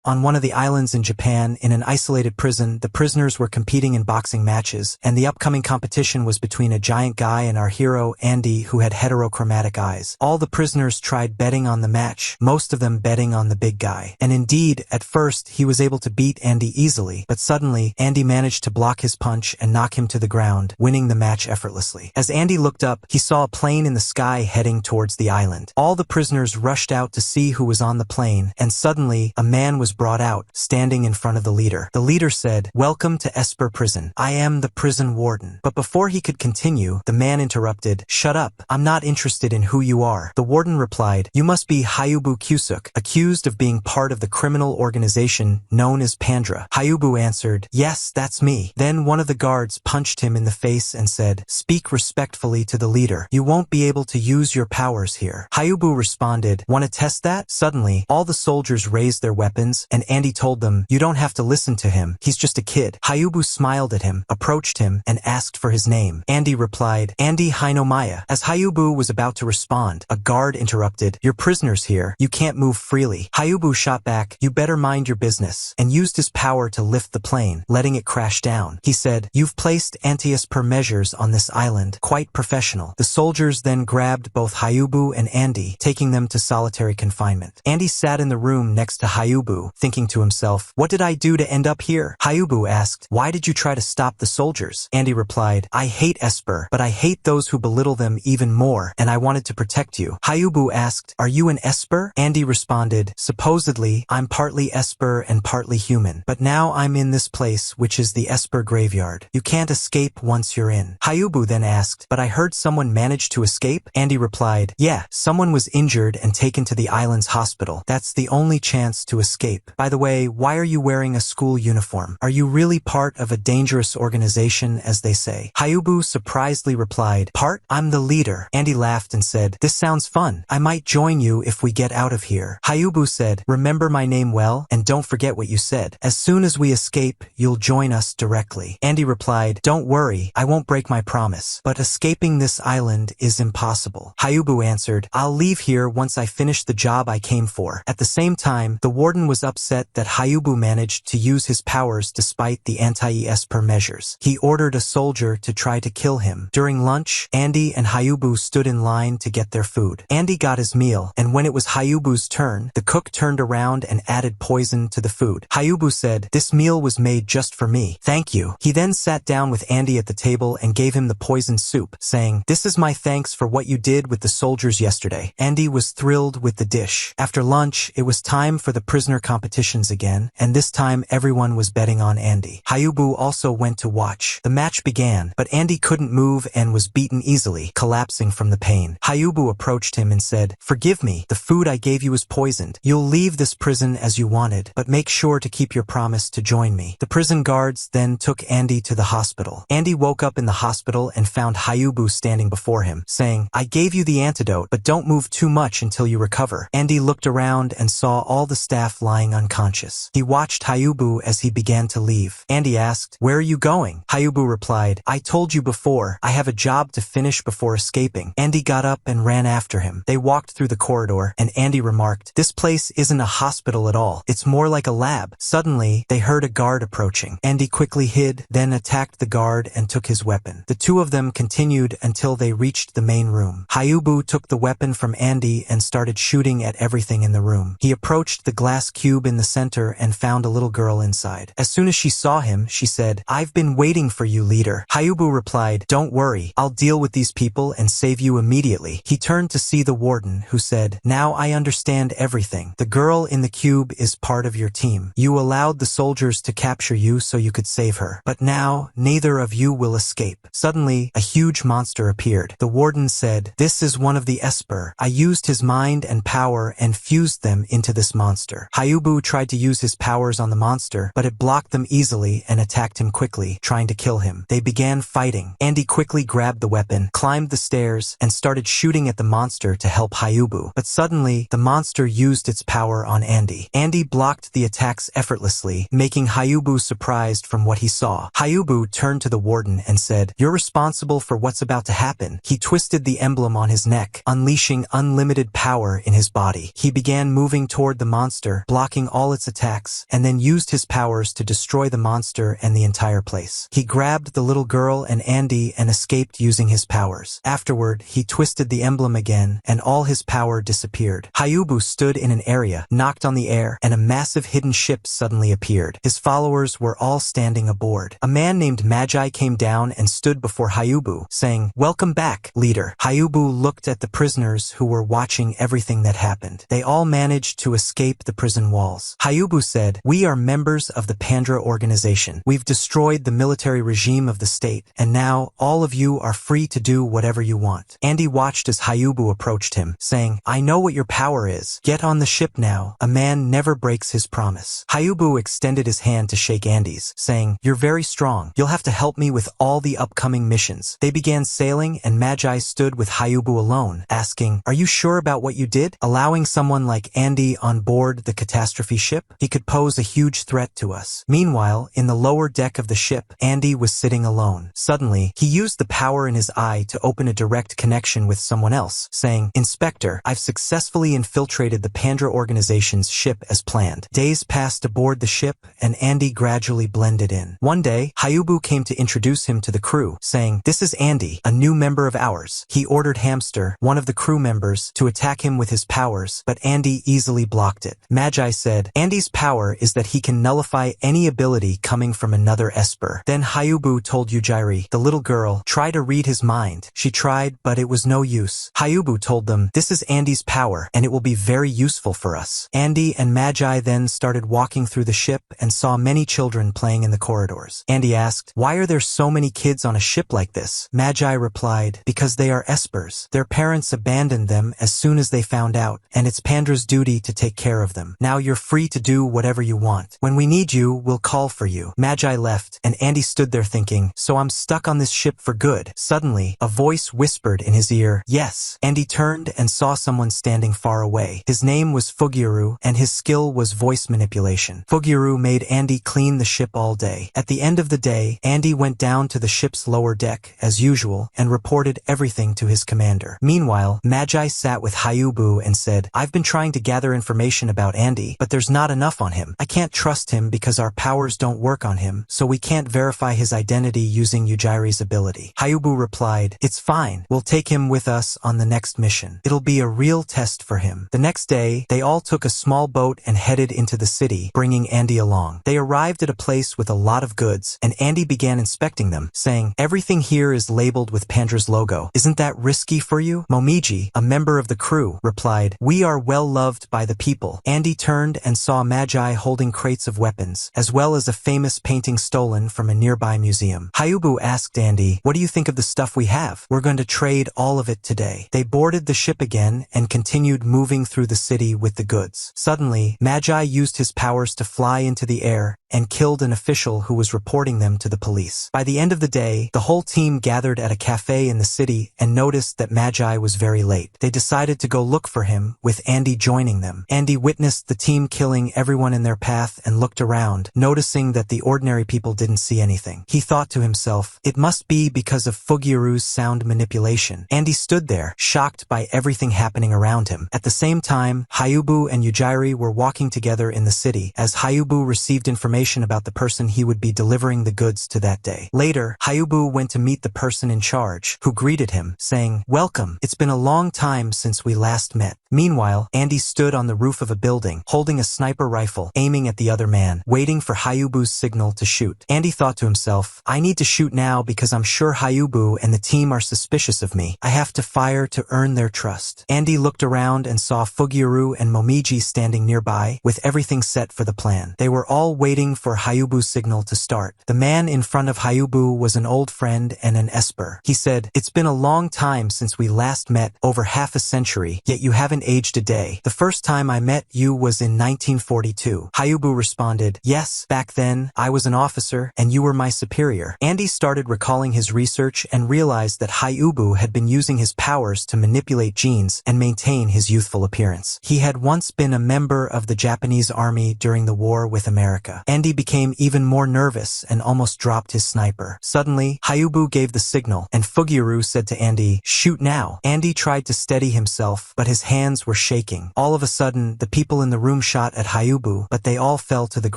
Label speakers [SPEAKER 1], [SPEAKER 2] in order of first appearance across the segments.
[SPEAKER 1] On one of the islands in Japan, in an isolated prison, the prisoners were competing in boxing matches, and the upcoming competition was between a giant guy and our hero, Andy, who had heterochromatic eyes. All the prisoners tried betting on the match, most of them betting on the big guy. And indeed, at first, he was able to beat Andy easily, but suddenly, Andy managed to block his punch and knock him to the ground, winning the match effortlessly. As Andy looked up, he saw a plane in the sky heading towards the island. All the prisoners rushed out to see who was on the plane, and suddenly, a man was brought out, standing in front of the leader. The leader said, "Welcome to Esper prison. I am the prison warden." But before he could continue, the man interrupted, "Shut up. I'm not interested in who you are." The warden replied, "You must be Haubu Kusuk, accused of being part of the criminal organization known as Pandra." Haubu answered, "Yes, that's me." Then one of the guards punched him in the face and said, "Speak respectfully to the leader. You won't be able to use your powers here." Haubu responded, "Want to test that?" Suddenly, all the soldiers raised their weapons, and Andy told them, "You don't have to listen to him. He's just a kid." Haubu smiled at him, approached him, and asked for his name. Andy replied, "Andy Hinomaya." As Haubu was about to respond, a guard interrupted, "You're prisoners here. You can't move freely." Haubu shot back, "You better mind your business," and used his power to lift the plane, letting it crash down. He said, "You've placed anti-Esper measures on this island. Quite professional." The soldiers then grabbed both Haubu and Andy, taking them to solitary confinement. Andy sat in the room next to Haubu, thinking to himself, "What did I do to end up here?" Haubu asked, "Why did you try to stop the soldiers?" Andy replied, "I hate Esper, but I hate those who belittle them even more, and I wanted to protect you." Haubu asked, "Are you an Esper?" Andy responded, "Supposedly, I'm partly Esper and partly human, but now I'm in this place, which is the Esper graveyard. You can't escape once you're in." Haubu then asked, "But I heard someone managed to escape?" Andy replied, "Yeah, someone was injured and taken to the island's hospital. That's the only chance to escape. By the way, why are you wearing a school uniform? Are you really part of a dangerous organization, as they say?" Haubu surprisedly replied, "Part? I'm the leader." Andy laughed and said, "This sounds fun. I might join you if we get out of here." Haubu said, "Remember my name well, and don't forget what you said. As soon as we escape, you'll join us directly." Andy replied, "Don't worry, I won't break my promise, but escaping this island is impossible." Haubu answered, "I'll leave here once I finish the job I came for." At the same time, the warden was upset that Haubu managed to use his powers despite the anti-Esper measures. He ordered a soldier to try to kill him. During lunch, Andy and Haubu stood in line to get their food. Andy got his meal, and when it was Haubu's turn, the cook turned around and added poison to the food. Haubu said, "This meal was made just for me. Thank you." He then sat down with Andy at the table and gave him the poisoned soup, saying, "This is my thanks for what you did with the soldiers yesterday." Andy was thrilled with the dish. After lunch, it was time for the prisoner competitions again, and this time everyone was betting on Andy. Haubu also went to watch. The match began, but Andy couldn't move and was beaten easily, collapsing from the pain. Haubu approached him and said, "Forgive me, the food I gave you was poisoned. You'll leave this prison as you wanted, but make sure to keep your promise to join me." The prison guards then took Andy to the hospital. Andy woke up in the hospital and found Haubu standing before him, saying, "I gave you the antidote, but don't move too much until you recover." Andy looked around and saw all the staff lying unconscious. He watched Haubu as he began to leave. Andy asked, "Where are you going?" Haubu replied, "I told you before, I have a job to finish before escaping." Andy got up and ran after him. They walked through the corridor, and Andy remarked, "This place isn't a hospital at all. It's more like a lab." Suddenly, they heard a guard approaching. Andy quickly hid, then attacked the guard and took his weapon. The two of them continued until they reached the main room. Haubu took the weapon from Andy and started shooting at everything in the room. He approached the glass cube in the center and found a little girl inside. As soon as she saw him, she said, "I've been waiting for you, leader." Haubu replied, "Don't worry, I'll deal with these people and save you immediately." He turned to see the warden, who said, "Now I understand everything. The girl in the cube is part of your team. You allowed the soldiers to capture you so you could save her. But now, neither of you will escape." Suddenly, a huge monster appeared. The warden said, "This is one of the Esper. I used his mind and power and fused them into this monster." Haubu tried to use his powers on the monster, but it blocked them easily and attacked him quickly, trying to kill him. They began fighting. Andy quickly grabbed the weapon, climbed the stairs, and started shooting at the monster to help Haubu. But suddenly, the monster used its power on Andy. Andy blocked the attacks effortlessly, making Haubu surprised from what he saw. Haubu turned to the warden and said, "You're responsible for what's about to happen." He twisted the emblem on his neck, unleashing unlimited power in his body. He began moving toward the monster, blocking blocking all its attacks, and then used his powers to destroy the monster and the entire place. He grabbed the little girl and Andy and escaped using his powers. Afterward, he twisted the emblem again, and all his power disappeared. Haubu stood in an area, knocked on the air, and a massive hidden ship suddenly appeared. His followers were all standing aboard. A man named Magi came down and stood before Haubu, saying, "Welcome back, leader." Haubu looked at the prisoners who were watching everything that happened. They all managed to escape the prison walls. Haubu said, "We are members of the Pandra organization. We've destroyed the military regime of the state, and now all of you are free to do whatever you want." Andy watched as Haubu approached him, saying, "I know what your power is. Get on the ship now. A man never breaks his promise." Haubu extended his hand to shake Andy's, saying, "You're very strong. You'll have to help me with all the upcoming missions." They began sailing, and Magi stood with Haubu alone, asking, "Are you sure about what you did? Allowing someone like Andy on board the catastrophe ship? He could pose a huge threat to us." Meanwhile, in the lower deck of the ship, Andy was sitting alone. Suddenly, he used the power in his eye to open a direct connection with someone else, saying, "Inspector, I've successfully infiltrated the Pandra organization's ship as planned." Days passed aboard the ship, and Andy gradually blended in. One day, Haubu came to introduce him to the crew, saying, "This is Andy, a new member of ours." He ordered Hamster, one of the crew members, to attack him with his powers, but Andy easily blocked it. Magi said, "Andy's power is that he can nullify any ability coming from another Esper." Then Haubu told Ujiri, the little girl, try to read his mind. She tried, but it was no use. Haubu told them, "This is Andy's power, and it will be very useful for us." Andy and Magi then started walking through the ship and saw many children playing in the corridors. Andy asked, "Why are there so many kids on a ship like this?" Magi replied, "Because they are Espers. Their parents abandoned them as soon as they found out, and it's Pandra's duty to take care of them. Now you're free to do whatever you want. When we need you, we'll call for you." Magi left, and Andy stood there thinking, "So I'm stuck on this ship for good." Suddenly, a voice whispered in his ear, "Yes." Andy turned and saw someone standing far away. His name was Fugiru, and his skill was voice manipulation. Fugiru made Andy clean the ship all day. At the end of the day, Andy went down to the ship's lower deck, as usual, and reported everything to his commander. Meanwhile, Magi sat with Haubu and said, "I've been trying to gather information about Andy, but there's not enough on him. I can't trust him because our powers don't work on him, so we can't verify his identity using Ujiri's ability." Haubu replied, "It's fine. We'll take him with us on the next mission. It'll be a real test for him." The next day, they all took a small boat and headed into the city, bringing Andy along. They arrived at a place with a lot of goods, and Andy began inspecting them, saying, "Everything here is labeled with Pandra's logo. Isn't that risky for you?" Momiji, a member of the crew, replied, "We are well loved by the people." Andy turned and saw Magi holding crates of weapons, as well as a famous painting stolen from a nearby museum. Haubu asked Andy, "What do you think of the stuff we have? We're going to trade all of it today." They boarded the ship again and continued moving through the city with the goods. Suddenly, Magi used his powers to fly into the air and killed an official who was reporting them to the police. By the end of the day, the whole team gathered at a cafe in the city and noticed that Magi was very late. They decided to go look for him, with Andy joining them. Andy witnessed the team killing everyone in their path and looked around, noticing that the ordinary people didn't see anything. He thought to himself, "It must be because of Fugiru's sound manipulation." Andy stood there, shocked by everything happening around him. At the same time, Haubu and Ujiri were walking together in the city, as Haubu received information about the person he would be delivering the goods to that day. Later, Haubu went to meet the person in charge, who greeted him, saying, "Welcome. It's been a long time since we last met." Meanwhile, Andy stood on the roof of a building, holding a sniper rifle, aiming at the other man, waiting for Haubu's signal to shoot. Andy thought to himself, "I need to shoot now because I'm sure Haubu and the team are suspicious of me. I have to fire to earn their trust." Andy looked around and saw Fugiru and Momiji standing nearby, with everything set for the plan. They were all waiting for Haubu's signal to start. The man in front of Haubu was an old friend and an Esper. He said, "It's been a long time since we last met, over half a century, yet you haven't aged a day. The first time I met you was in 1942. Haubu responded, "Yes, back then, I was an officer, and you were my superior." Andy started recalling his research and realized that Haubu had been using his powers to manipulate genes and maintain his youthful appearance. He had once been a member of the Japanese army during the war with America. Andy became even more nervous and almost dropped his sniper. Suddenly, Haubu gave the signal, and Fugiru said to Andy, "Shoot now." Andy tried to steady himself, but his hands were shaking. All of a sudden, the people in the room shot at Haubu, but they all fell to the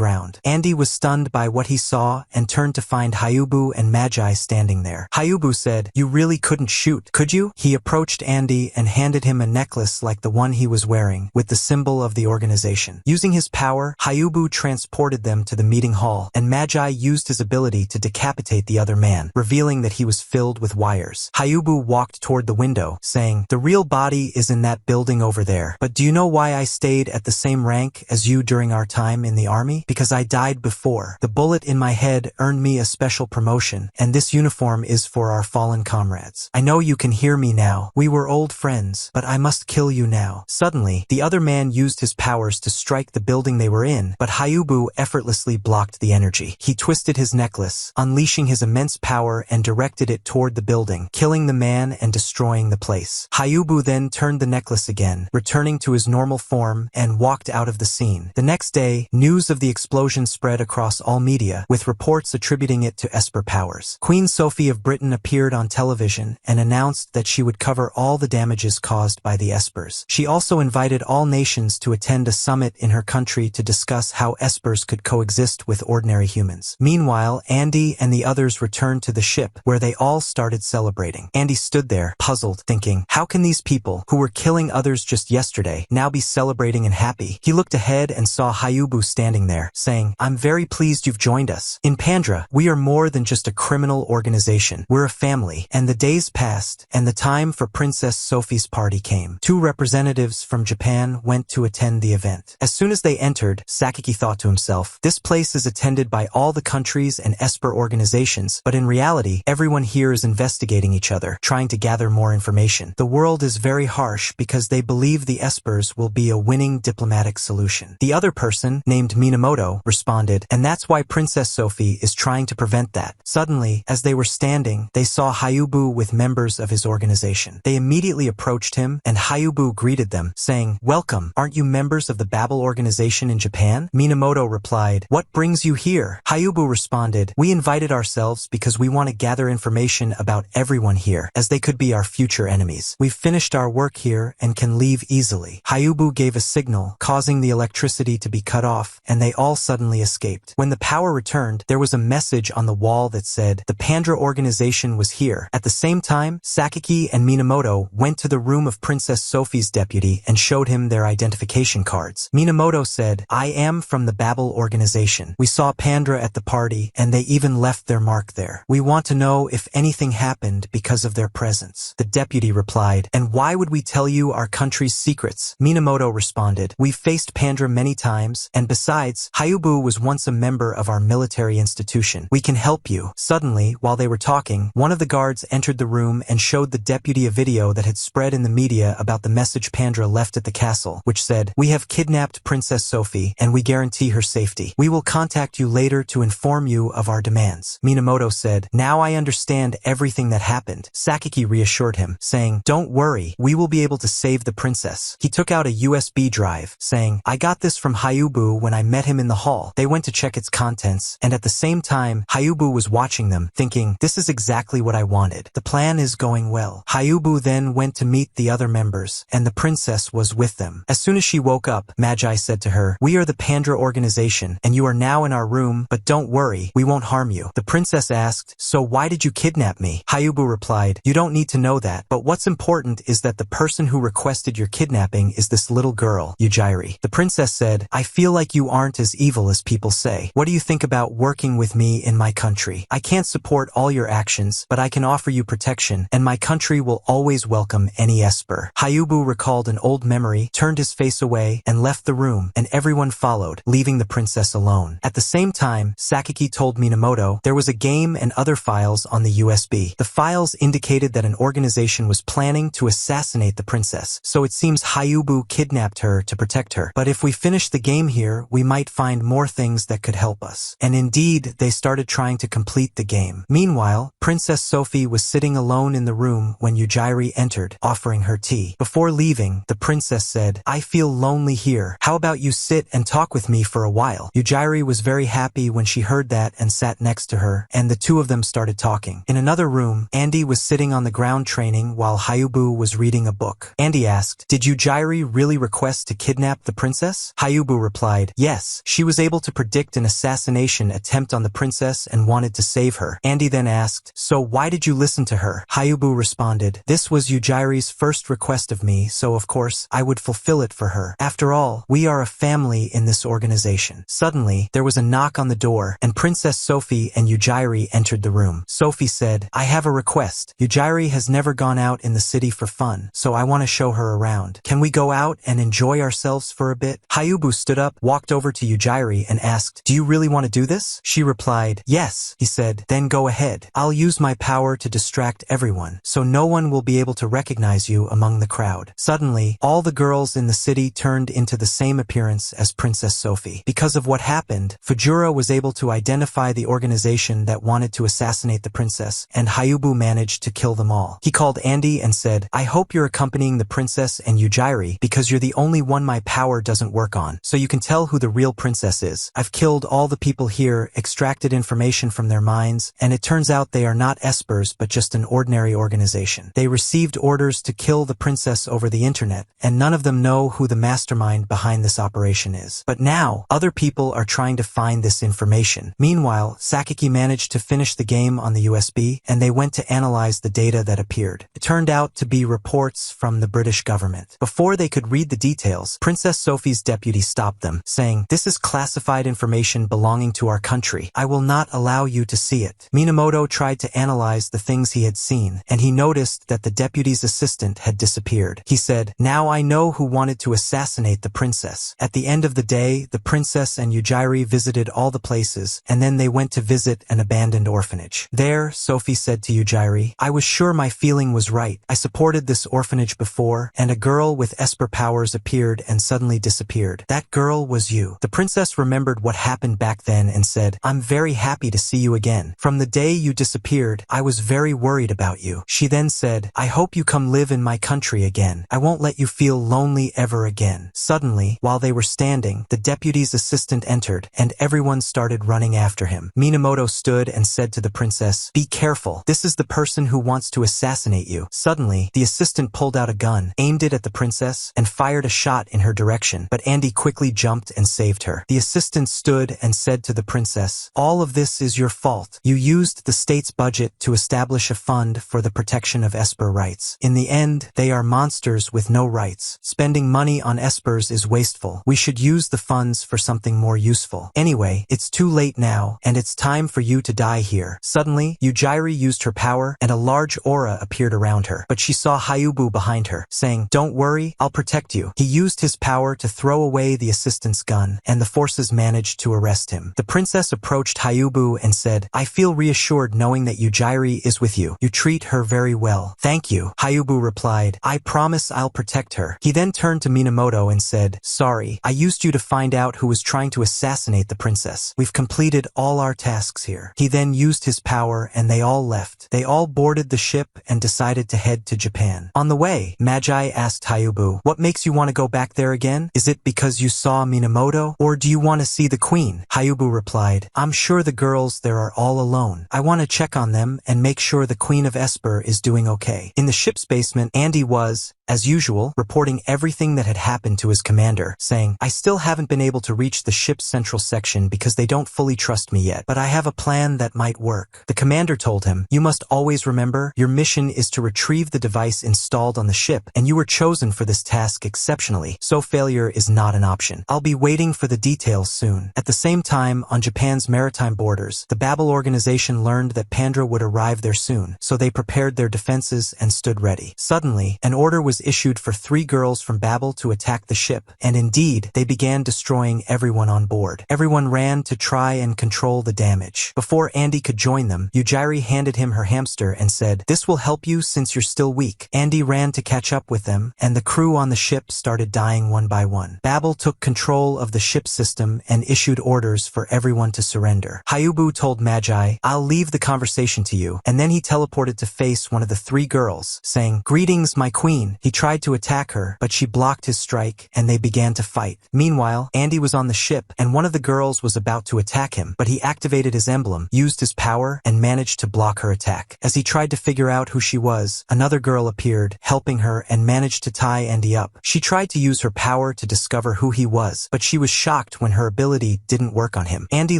[SPEAKER 1] ground. Andy was stunned by what he saw and turned to find Haubu and Magi standing there. Haubu said, "You really couldn't shoot, could you?" He approached Andy and handed him a necklace like the one he was wearing, with the symbol of the organization. Using his power, Haubu transported them to the meeting hall, and Magi used his ability to decapitate the other man, revealing that he was filled with wires. Haubu walked toward the window, saying, "The real body is in that building over there. But do you know why I stayed at the same rank as you during our time in the army? Because I died before. The bullet in my head earned me a special promotion, and this uniform is for our fallen comrades. I know you can hear me now. We were old friends, but I must kill you now." Suddenly, the other man used his powers to strike the building they were in, but Haubu effortlessly blocked the energy. He twisted his necklace, unleashing his immense power, and directed it toward the building, killing the man and destroying the place. Haubu then turned the necklace again, returning to his normal form, and walked out of the scene. The next day, news of the explosion spread across all media, with reports attributing it to Esper powers. Queen Sophie of Britain appeared on television and announced that she would cover all the damages caused by the Espers. She also invited all nations to attend a summit in her country to discuss how Espers could coexist with ordinary humans. Meanwhile, Andy and the others returned to the ship, where they all started celebrating. Andy stood there, puzzled, thinking, how can these people, who were killing others just yesterday, now be celebrating and happy? He looked ahead and saw Haubu standing there, saying, "I'm very pleased you've joined us. In Pandra, we are more than just a criminal organization. We're a family." And the days passed, and the time for Princess Sophie's party came. 2 representatives from Japan went to attend the event. As soon as they entered, Sakaki thought to himself, "This place is attended by all the countries and Esper organizations, but in reality, everyone here is investigating each other, trying to gather more information. The world is very harsh because they believe the Espers will be a winning diplomatic solution." The other person, named Minamoto, responded, "And that's why Princess Sophie is trying to prevent that." Suddenly, as they were standing, they saw Haubu with members of his organization. They immediately approached him, and Haubu greeted them, saying, "Welcome, aren't you members of the Babel organization in Japan?" Minamoto replied, "What brings you here?" Haubu responded, "We invited ourselves because we want to gather information about everyone here, as they could be our future enemies. We've finished our work here and can leave easily." Haubu gave a signal, causing the electricity to be cut off, and they all suddenly escaped. When the power returned, there was a message on the wall that said, "The Pandra organization was here." At the same time, Sakaki and Minamoto went to the room of Princess Sophie's deputy and showed him their identification cards. Minamoto said, "I am from the Babel organization. We saw Pandra at the party, and they even left their mark there. We want to know if anything happened because of their presence." The deputy replied, "And why would we tell you our country's secrets?" Minamoto responded, "We've faced Pandra many times, and besides, Haubu was once a member of our military institution. We can help you." Suddenly, while they were talking, one of the guards entered the room and showed the deputy a video that had spread in the media about the message Pandra left at the castle, which said, "We have kidnapped Princess Sophie, and we guarantee her safety. We will contact you later to inform you of our demands." Minamoto said, "Now I understand everything that happened." Sakaki reassured him, saying, "Don't worry, we will be able to save the princess." He took out a USB drive, saying, "I got this from Haubu when I met him in the hall." They went to check its contents, and at the same time, Haubu was watching them, thinking, "This is exactly what I wanted. The plan is going well." Haubu then went to meet the other members, and the princess was with them. As soon as she woke up, Magi said to her, "We are the Pandra organization, and you are now in our room, but don't worry, we won't harm you." The princess asked, "So why did you kidnap me?" Haubu replied, "You don't need to know that, but what's important is that the person who requested your kidnapping is this little girl, Yujiri." The princess said, "I feel like you aren't as evil as people say. What do you think about working with me in my country? I can't support all your actions, but I can offer you protection, and my country will always welcome any Esper." Haubu recalled an old memory, turned his face away, and left the room, and everyone followed, leaving the princess alone. At the same time, Sakaki told Minamoto there was a game and other files on the USB. The files indicated that an organization was planning to assassinate the princess, so it seems Haubu kidnapped her to protect her. "But if we finish the game here, we might find more things that could help us." And indeed, they started trying to complete the game. Meanwhile, Princess Sophie was sitting alone in the room when Yujiri entered, offering her tea. Before leaving, the princess said, "I feel lonely here. How about you sit and talk with me for a while?" Yujiri Yujiri was very happy when she heard that and sat next to her, and the two of them started talking. In another room, Andy was sitting on the ground training while Haubu was reading a book. Andy asked, "Did Yujiri really request to kidnap the princess?" Haubu replied, "Yes, she was able to predict an assassination attempt on the princess and wanted to save her." Andy then asked, "So why did you listen to her?" Haubu responded, "This was Yujiri's first request of me, so of course, I would fulfill it for her. After all, we are a family in this organization." Suddenly, there was a knock on the door, and Princess Sophie and Yujiri entered the room. Sophie said, "I have a request. Yujiri has never gone out in the city for fun, so I want to show her around. Can we go out and enjoy ourselves for a bit?" Haubu stood up, walked over to Yujiri and asked, "Do you really want to do this?" She replied, "Yes." He said, "Then go ahead. I'll use my power to distract everyone, so no one will be able to recognize you among the crowd." Suddenly, all the girls in the city turned into the same appearance as Princess Sophie. Because of what happened, Fujura was able to identify the organization that wanted to assassinate the princess, and Haubu managed to kill them all. He called Andy and said, "I hope you're accompanying the princess and Yujiri because you're the only one my power doesn't work on, so you can tell who the real princess is. I've killed all the people here, extracted information from their minds, and it turns out they are not Espers but just an ordinary organization. They received orders to kill the princess over the internet, and none of them know who the mastermind behind this operation is. But now, other people are trying to find this information." Meanwhile, Sakaki managed to finish the game on the USB, and they went to analyze the data that appeared. It turned out to be reports from the British government. Before they could read the details, Princess Sophie's deputy stopped them, saying, "This is classified information belonging to our country. I will not allow you to see it." Minamoto tried to analyze the things he had seen, and he noticed that the deputy's assistant had disappeared. He said, "Now I know who wanted to assassinate the princess." At the end of the day, the princess and Yujiri visited all the places, and then they went to visit an abandoned orphanage. There, Sophie said to Yujiri, "I was sure my feeling was right. I supported this orphanage before, and a girl with Esper powers appeared and suddenly disappeared. That girl was you." The princess remembered what happened back then and said, "I'm very happy to see you again. From the day you disappeared, I was very worried about you." She then said, "I hope you come live in my country again. I won't let you feel lonely ever again." Suddenly, while they were standing, the deputy's assistant entered, and everyone started running after him. Minamoto stood and said to the princess, "Be careful. This is the person who wants to assassinate you." Suddenly, the assistant pulled out a gun, aimed it at the princess, and fired a shot in her direction, but Andy quickly jumped and saved her. The assistant stood and said to the princess, "All of this is your fault. You used the state's budget to establish a fund for the protection of Esper rights. In the end, they are monsters with no rights. Spending money on Espers is wasteful. We should use the funds for something more useful. Anyway, it's too late now, and it's time for you to die here." Suddenly, Yujiri used her power, and a large aura appeared around her, but she saw Haubu behind her, saying, "Don't worry, I'll protect you." He used his power to throw away the assistant's gun, and the forces managed to arrest him. The princess approached Haubu and said, "I feel reassured knowing that Yujiri is with you. You treat her very well." "Thank you." Haubu replied, "I promise I'll protect her." He then turned to Minamoto and said, "Sorry, I used you to find out who was trying to assassinate the princess. We've completed all our tasks here." He then used his power and they all left. They all boarded the ship and decided to head to Japan. On the way, Magi asked Haubu, "What makes you want to go back there again? Is it because you saw Minamoto, or do you want to see the queen?" Haubu replied, "I'm sure the girls there are all alone. I want to check on them and make sure the Queen of Esper is doing okay." In the ship's basement, Andy was, as usual, reporting everything that had happened to his commander, saying, "I still haven't been able to reach the ship's central section because they don't fully trust me yet, but I have a plan that might work." The commander told him, "You must always remember, your mission is to retrieve the device installed on the ship, and you were chosen for this task exceptionally, so failure is not an option. I'll be waiting for the details soon." At the same time, on Japan's maritime borders, the Babel organization learned that Pandra would arrive there soon, so they prepared their defenses and stood ready. Suddenly, an order was issued for 3 girls from Babel to attack the ship, and indeed, they began destroying everyone on board. Everyone ran to try and control the damage. Before Andy could join them, Yujiri handed him her hamster and said, "This will help you since you're still weak." Andy ran to catch up with them, and the crew on the ship started dying one by one. Babel took control of the ship system and issued orders for everyone to surrender. Haubu told Magi, "I'll leave the conversation to you," and then he teleported to face one of the 3 girls, saying, "Greetings, my queen." He He tried to attack her, but she blocked his strike, and they began to fight. Meanwhile, Andy was on the ship, and one of the girls was about to attack him, but he activated his emblem, used his power, and managed to block her attack. As he tried to figure out who she was, another girl appeared, helping her, and managed to tie Andy up. She tried to use her power to discover who he was, but she was shocked when her ability didn't work on him. Andy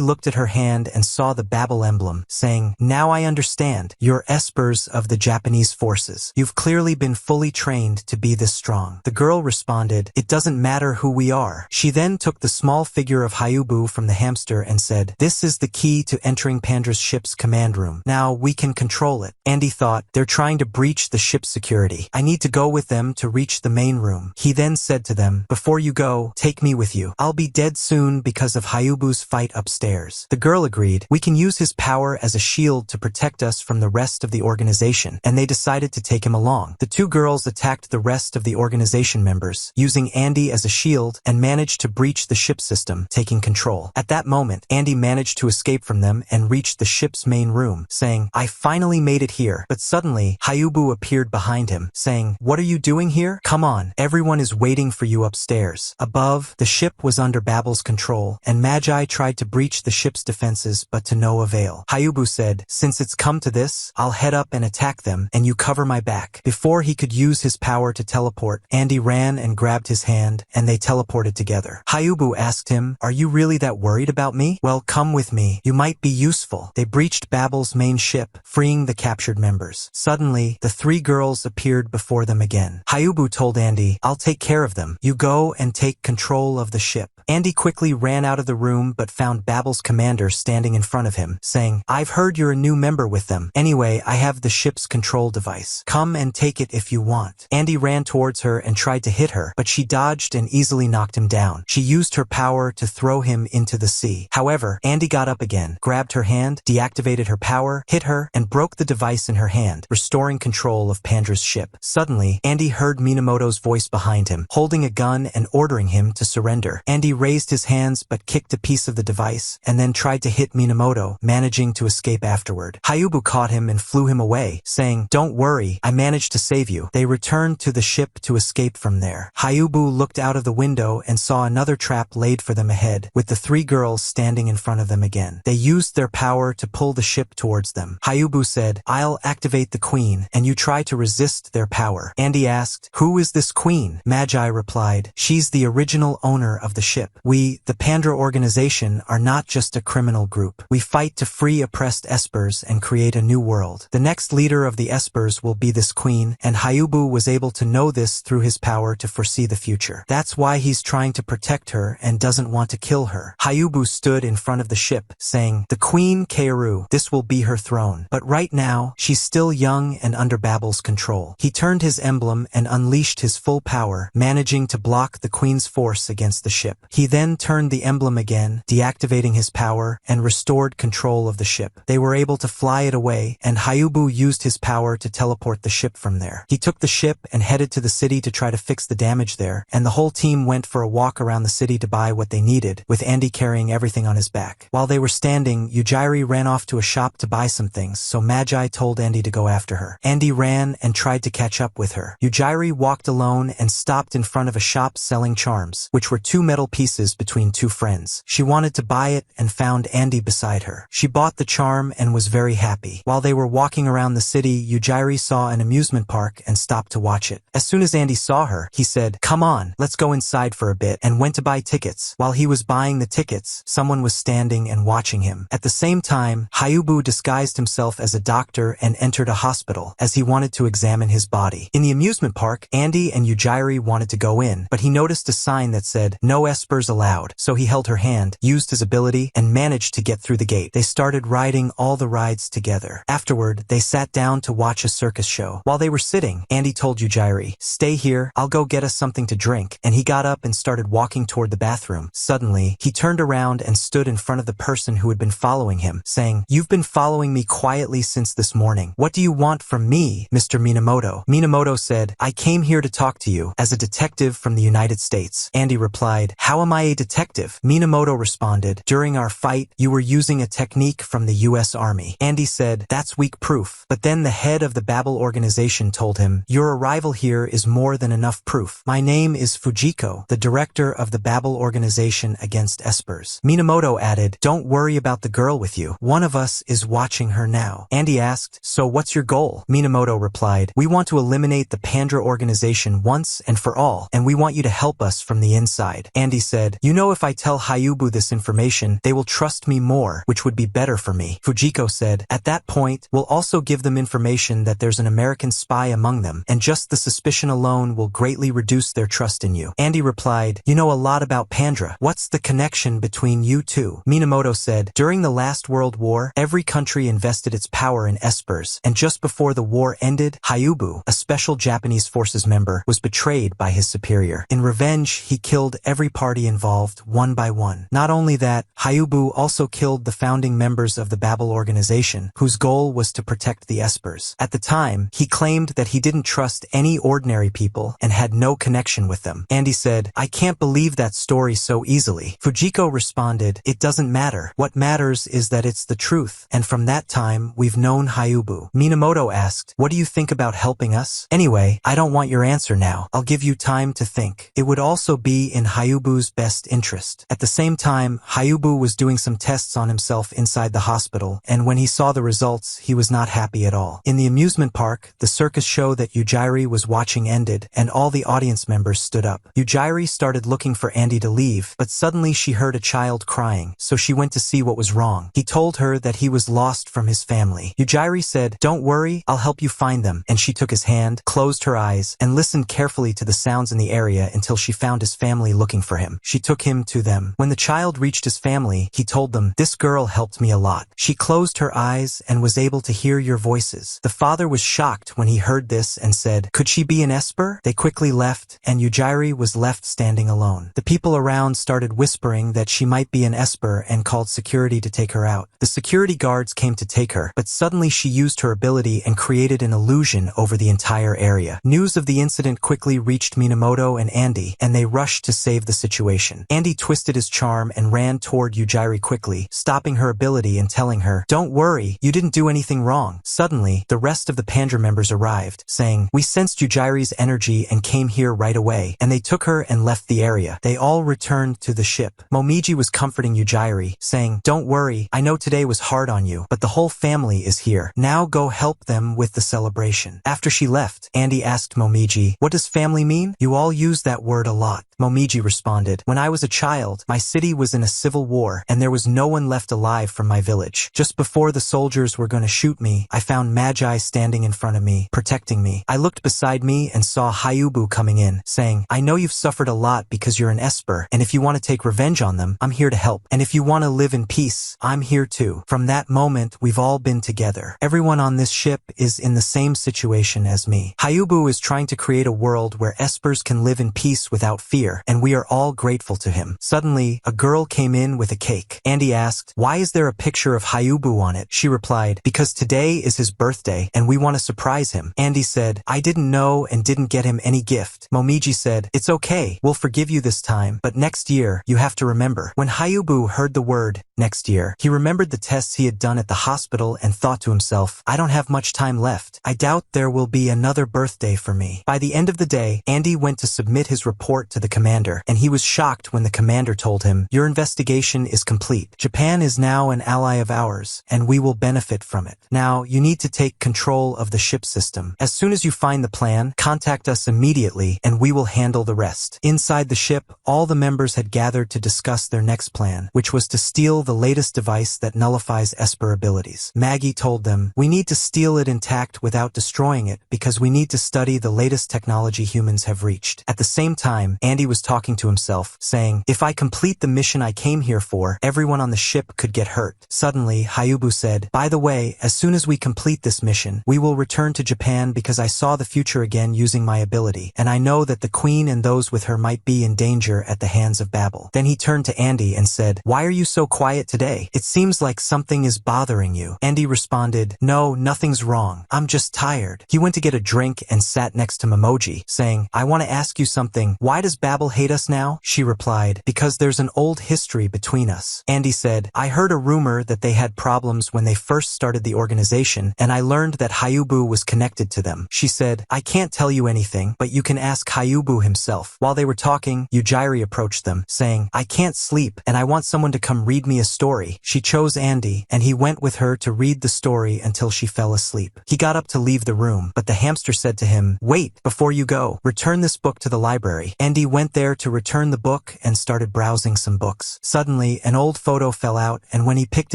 [SPEAKER 1] looked at her hand and saw the Babel emblem, saying, "Now I understand. You're Espers of the Japanese forces. You've clearly been fully trained to be this strong." The girl responded, "It doesn't matter who we are." She then took the small figure of Haubu from the hamster and said, "This is the key to entering Pandra's ship's command room. Now we can control it." Andy thought, "They're trying to breach the ship's security. I need to go with them to reach the main room." He then said to them, "Before you go, take me with you. I'll be dead soon because of Haubu's fight upstairs." The girl agreed, "We can use his power as a shield to protect us from the rest of the organization," and they decided to take him along. The two girls attacked the rest of the organization members, using Andy as a shield, and managed to breach the ship system, taking control. At that moment, Andy managed to escape from them and reached the ship's main room, saying, "I finally made it here." But suddenly, Haubu appeared behind him, saying, "What are you doing here? Come on, everyone is waiting for you upstairs." Above, the ship was under Babel's control, and Magi tried to breach the ship's defenses, but to no avail. Haubu said, "Since it's come to this, I'll head up and attack them, and you cover my back." Before he could use his power to teleport, Andy ran and grabbed his hand, and they teleported together. Haubu asked him, "Are you really that worried about me? Well, come with me. You might be useful." They breached Babel's main ship, freeing the captured members. Suddenly, the three girls appeared before them again. Haubu told Andy, "I'll take care of them. You go and take control of the ship." Andy quickly ran out of the room but found Babel's commander standing in front of him, saying, "I've heard you're a new member with them. Anyway, I have the ship's control device. Come and take it if you want." Andy ran towards her and tried to hit her, but she dodged and easily knocked him down. She used her power to throw him into the sea. However, Andy got up again, grabbed her hand, deactivated her power, hit her, and broke the device in her hand, restoring control of Pandra's ship. Suddenly, Andy heard Minamoto's voice behind him, holding a gun and ordering him to surrender. Andy raised his hands but kicked a piece of the device, and then tried to hit Minamoto, managing to escape afterward. Haubu caught him and flew him away, saying, "Don't worry, I managed to save you." They returned to the ship to escape from there. Haubu looked out of the window and saw another trap laid for them ahead, with the three girls standing in front of them again. They used their power to pull the ship towards them. Haubu said, "I'll activate the queen, and you try to resist their power." Andy asked, "Who is this queen?" Magi replied, "She's the original owner of the ship. We, the Pandra organization, are not just a criminal group. We fight to free oppressed Espers and create a new world. The next leader of the Espers will be this queen," and Haubu was able to know this through his power to foresee the future. That's why he's trying to protect her and doesn't want to kill her. Haubu stood in front of the ship, saying, "The Queen Keiru, this will be her throne. But right now, she's still young and under Babel's control." He turned his emblem and unleashed his full power, managing to block the Queen's force against the ship. He then turned the emblem again, deactivating his power, and restored control of the ship. They were able to fly it away, and Haubu used his power to teleport the ship from there. He took the ship and headed to the city to try to fix the damage there, and the whole team went for a walk around the city to buy what they needed, with Andy carrying everything on his back. While they were standing, Yujiri ran off to a shop to buy some things, so Magi told Andy to go after her. Andy ran and tried to catch up with her. Yujiri walked alone and stopped in front of a shop selling charms, which were two metal pieces between two friends. She wanted to buy it and found Andy beside her. She bought the charm and was very happy. While they were walking around the city, Yujiri saw an amusement park and stopped to watch it. As soon as Andy saw her, he said, "Come on, let's go inside for a bit," and went to buy tickets. While he was buying the tickets, someone was standing and watching him. At the same time, Haubu disguised himself as a doctor and entered a hospital, as he wanted to examine his body. In the amusement park, Andy and Yujiri wanted to go in, but he noticed a sign that said, "No Espers allowed," so he held her hand, used his ability, and managed to get through the gate. They started riding all the rides together. Afterward, they sat down to watch a circus show. While they were sitting, Andy told Yujiri, "Stay here, I'll go get us something to drink," and he got up and started walking toward the bathroom. Suddenly, he turned around and stood in front of the person who had been following him, saying, "You've been following me quietly since this morning. What do you want from me, Mr. Minamoto?" Minamoto said, "I came here to talk to you, as a detective from the United States." Andy replied, "How How am I a detective? Minamoto responded, during our fight, you were using a technique from the US Army. Andy said, that's weak proof. But then the head of the Babel organization told him, your arrival here is more than enough proof. My name is Fujiko, the director of the Babel organization against Espers. Minamoto added, don't worry about the girl with you. One of us is watching her now. Andy asked, so what's your goal? Minamoto replied, we want to eliminate the Pandra organization once and for all, and we want you to help us from the inside. Andy said, you know, if I tell Haubu this information, they will trust me more, which would be better for me. Fujiko said, at that point, we'll also give them information that there's an American spy among them, and just the suspicion alone will greatly reduce their trust in you. Andy replied, you know a lot about Pandra. What's the connection between you two? Minamoto said, during the last World War, every country invested its power in Espers, and just before the war ended, Haubu, a special Japanese forces member, was betrayed by his superior. In revenge, he killed every party involved, one by one. Not only that, Haubu also killed the founding members of the Babel organization, whose goal was to protect the Espers. At the time, he claimed that he didn't trust any ordinary people and had no connection with them. Andy said, I can't believe that story so easily. Fujiko responded, it doesn't matter. What matters is that it's the truth, and from that time, we've known Haubu. Minamoto asked, what do you think about helping us? Anyway, I don't want your answer now. I'll give you time to think. It would also be in Haubu's best interest. At the same time, Haubu was doing some tests on himself inside the hospital, and when he saw the results, he was not happy at all. In the amusement park, the circus show that Yujiri was watching ended, and all the audience members stood up. Yujiri started looking for Andy to leave, but suddenly she heard a child crying, so she went to see what was wrong. He told her that he was lost from his family. Yujiri said, don't worry, I'll help you find them, and she took his hand, closed her eyes, and listened carefully to the sounds in the area until she found his family looking for him. She took him to them. When the child reached his family, he told them, this girl helped me a lot. She closed her eyes and was able to hear your voices. The father was shocked when he heard this and said, could she be an Esper? They quickly left, and Yujiri was left standing alone. The people around started whispering that she might be an Esper and called security to take her out. The security guards came to take her, but suddenly she used her ability and created an illusion over the entire area. News of the incident quickly reached Minamoto and Andy, and they rushed to save the situation. Andy twisted his charm and ran toward Yujiri quickly, stopping her ability and telling her, don't worry, you didn't do anything wrong. Suddenly, the rest of the Pandra members arrived, saying, we sensed Yujiri's energy and came here right away, and they took her and left the area. They all returned to the ship. Momiji was comforting Yujiri, saying, don't worry, I know today was hard on you, but the whole family is here. Now go help them with the celebration. After she left, Andy asked Momiji, what does family mean? You all use that word a lot. Momiji responded, when I was a child, my city was in a civil war, and there was no one left alive from my village. Just before the soldiers were going to shoot me, I found Magi standing in front of me, protecting me. I looked beside me and saw Haubu coming in, saying, I know you've suffered a lot because you're an Esper, and if you want to take revenge on them, I'm here to help. And if you want to live in peace, I'm here too. From that moment, we've all been together. Everyone on this ship is in the same situation as me. Haubu is trying to create a world where Espers can live in peace without fear, and we are all grateful to him. Suddenly, a girl came in with a cake. Andy asked, why is there a picture of Haubu on it? She replied, because today is his birthday, and we want to surprise him. Andy said, I didn't know and didn't get him any gift. Momiji said, it's okay, we'll forgive you this time, but next year, you have to remember. When Haubu heard the word, next year, he remembered the tests he had done at the hospital and thought to himself, I don't have much time left. I doubt there will be another birthday for me. By the end of the day, Andy went to submit his report to the commander, and he was shocked when the commander told him, your investigation is complete. Japan is now an ally of ours, and we will benefit from it. Now, you need to take control of the ship system. As soon as you find the plan, contact us immediately, and we will handle the rest. Inside the ship, all the members had gathered to discuss their next plan, which was to steal the latest device that nullifies Esper abilities. Maggie told them, we need to steal it intact without destroying it because we need to study the latest technology humans have reached. At the same time, Andy was talking to himself, saying, if I complete the mission I came here for, everyone on the ship could get hurt. Suddenly, Haubu said, by the way, as soon as we complete this mission, we will return to Japan because I saw the future again using my ability, and I know that the queen and those with her might be in danger at the hands of Babel. Then he turned to Andy and said, why are you so quiet today? It seems like something is bothering you. Andy responded, no, nothing's wrong. I'm just tired. He went to get a drink and sat next to Momoji, saying, I want to ask you something. Why does Babel hate us now? she replied. Because there's an old history between us. Andy said, I heard a rumor that they had problems when they first started the organization, and I learned that Haubu was connected to them. She said, I can't tell you anything, but you can ask Haubu himself. While they were talking, Ujiri approached them, saying, I can't sleep, and I want someone to come read me a story. She chose Andy, and he went with her to read the story until she fell asleep. He got up to leave the room, but the hamster said to him, wait, before you go, return this book to the library. Andy went there to return the book and started browsing some books. Suddenly, an old photo fell out, and when he picked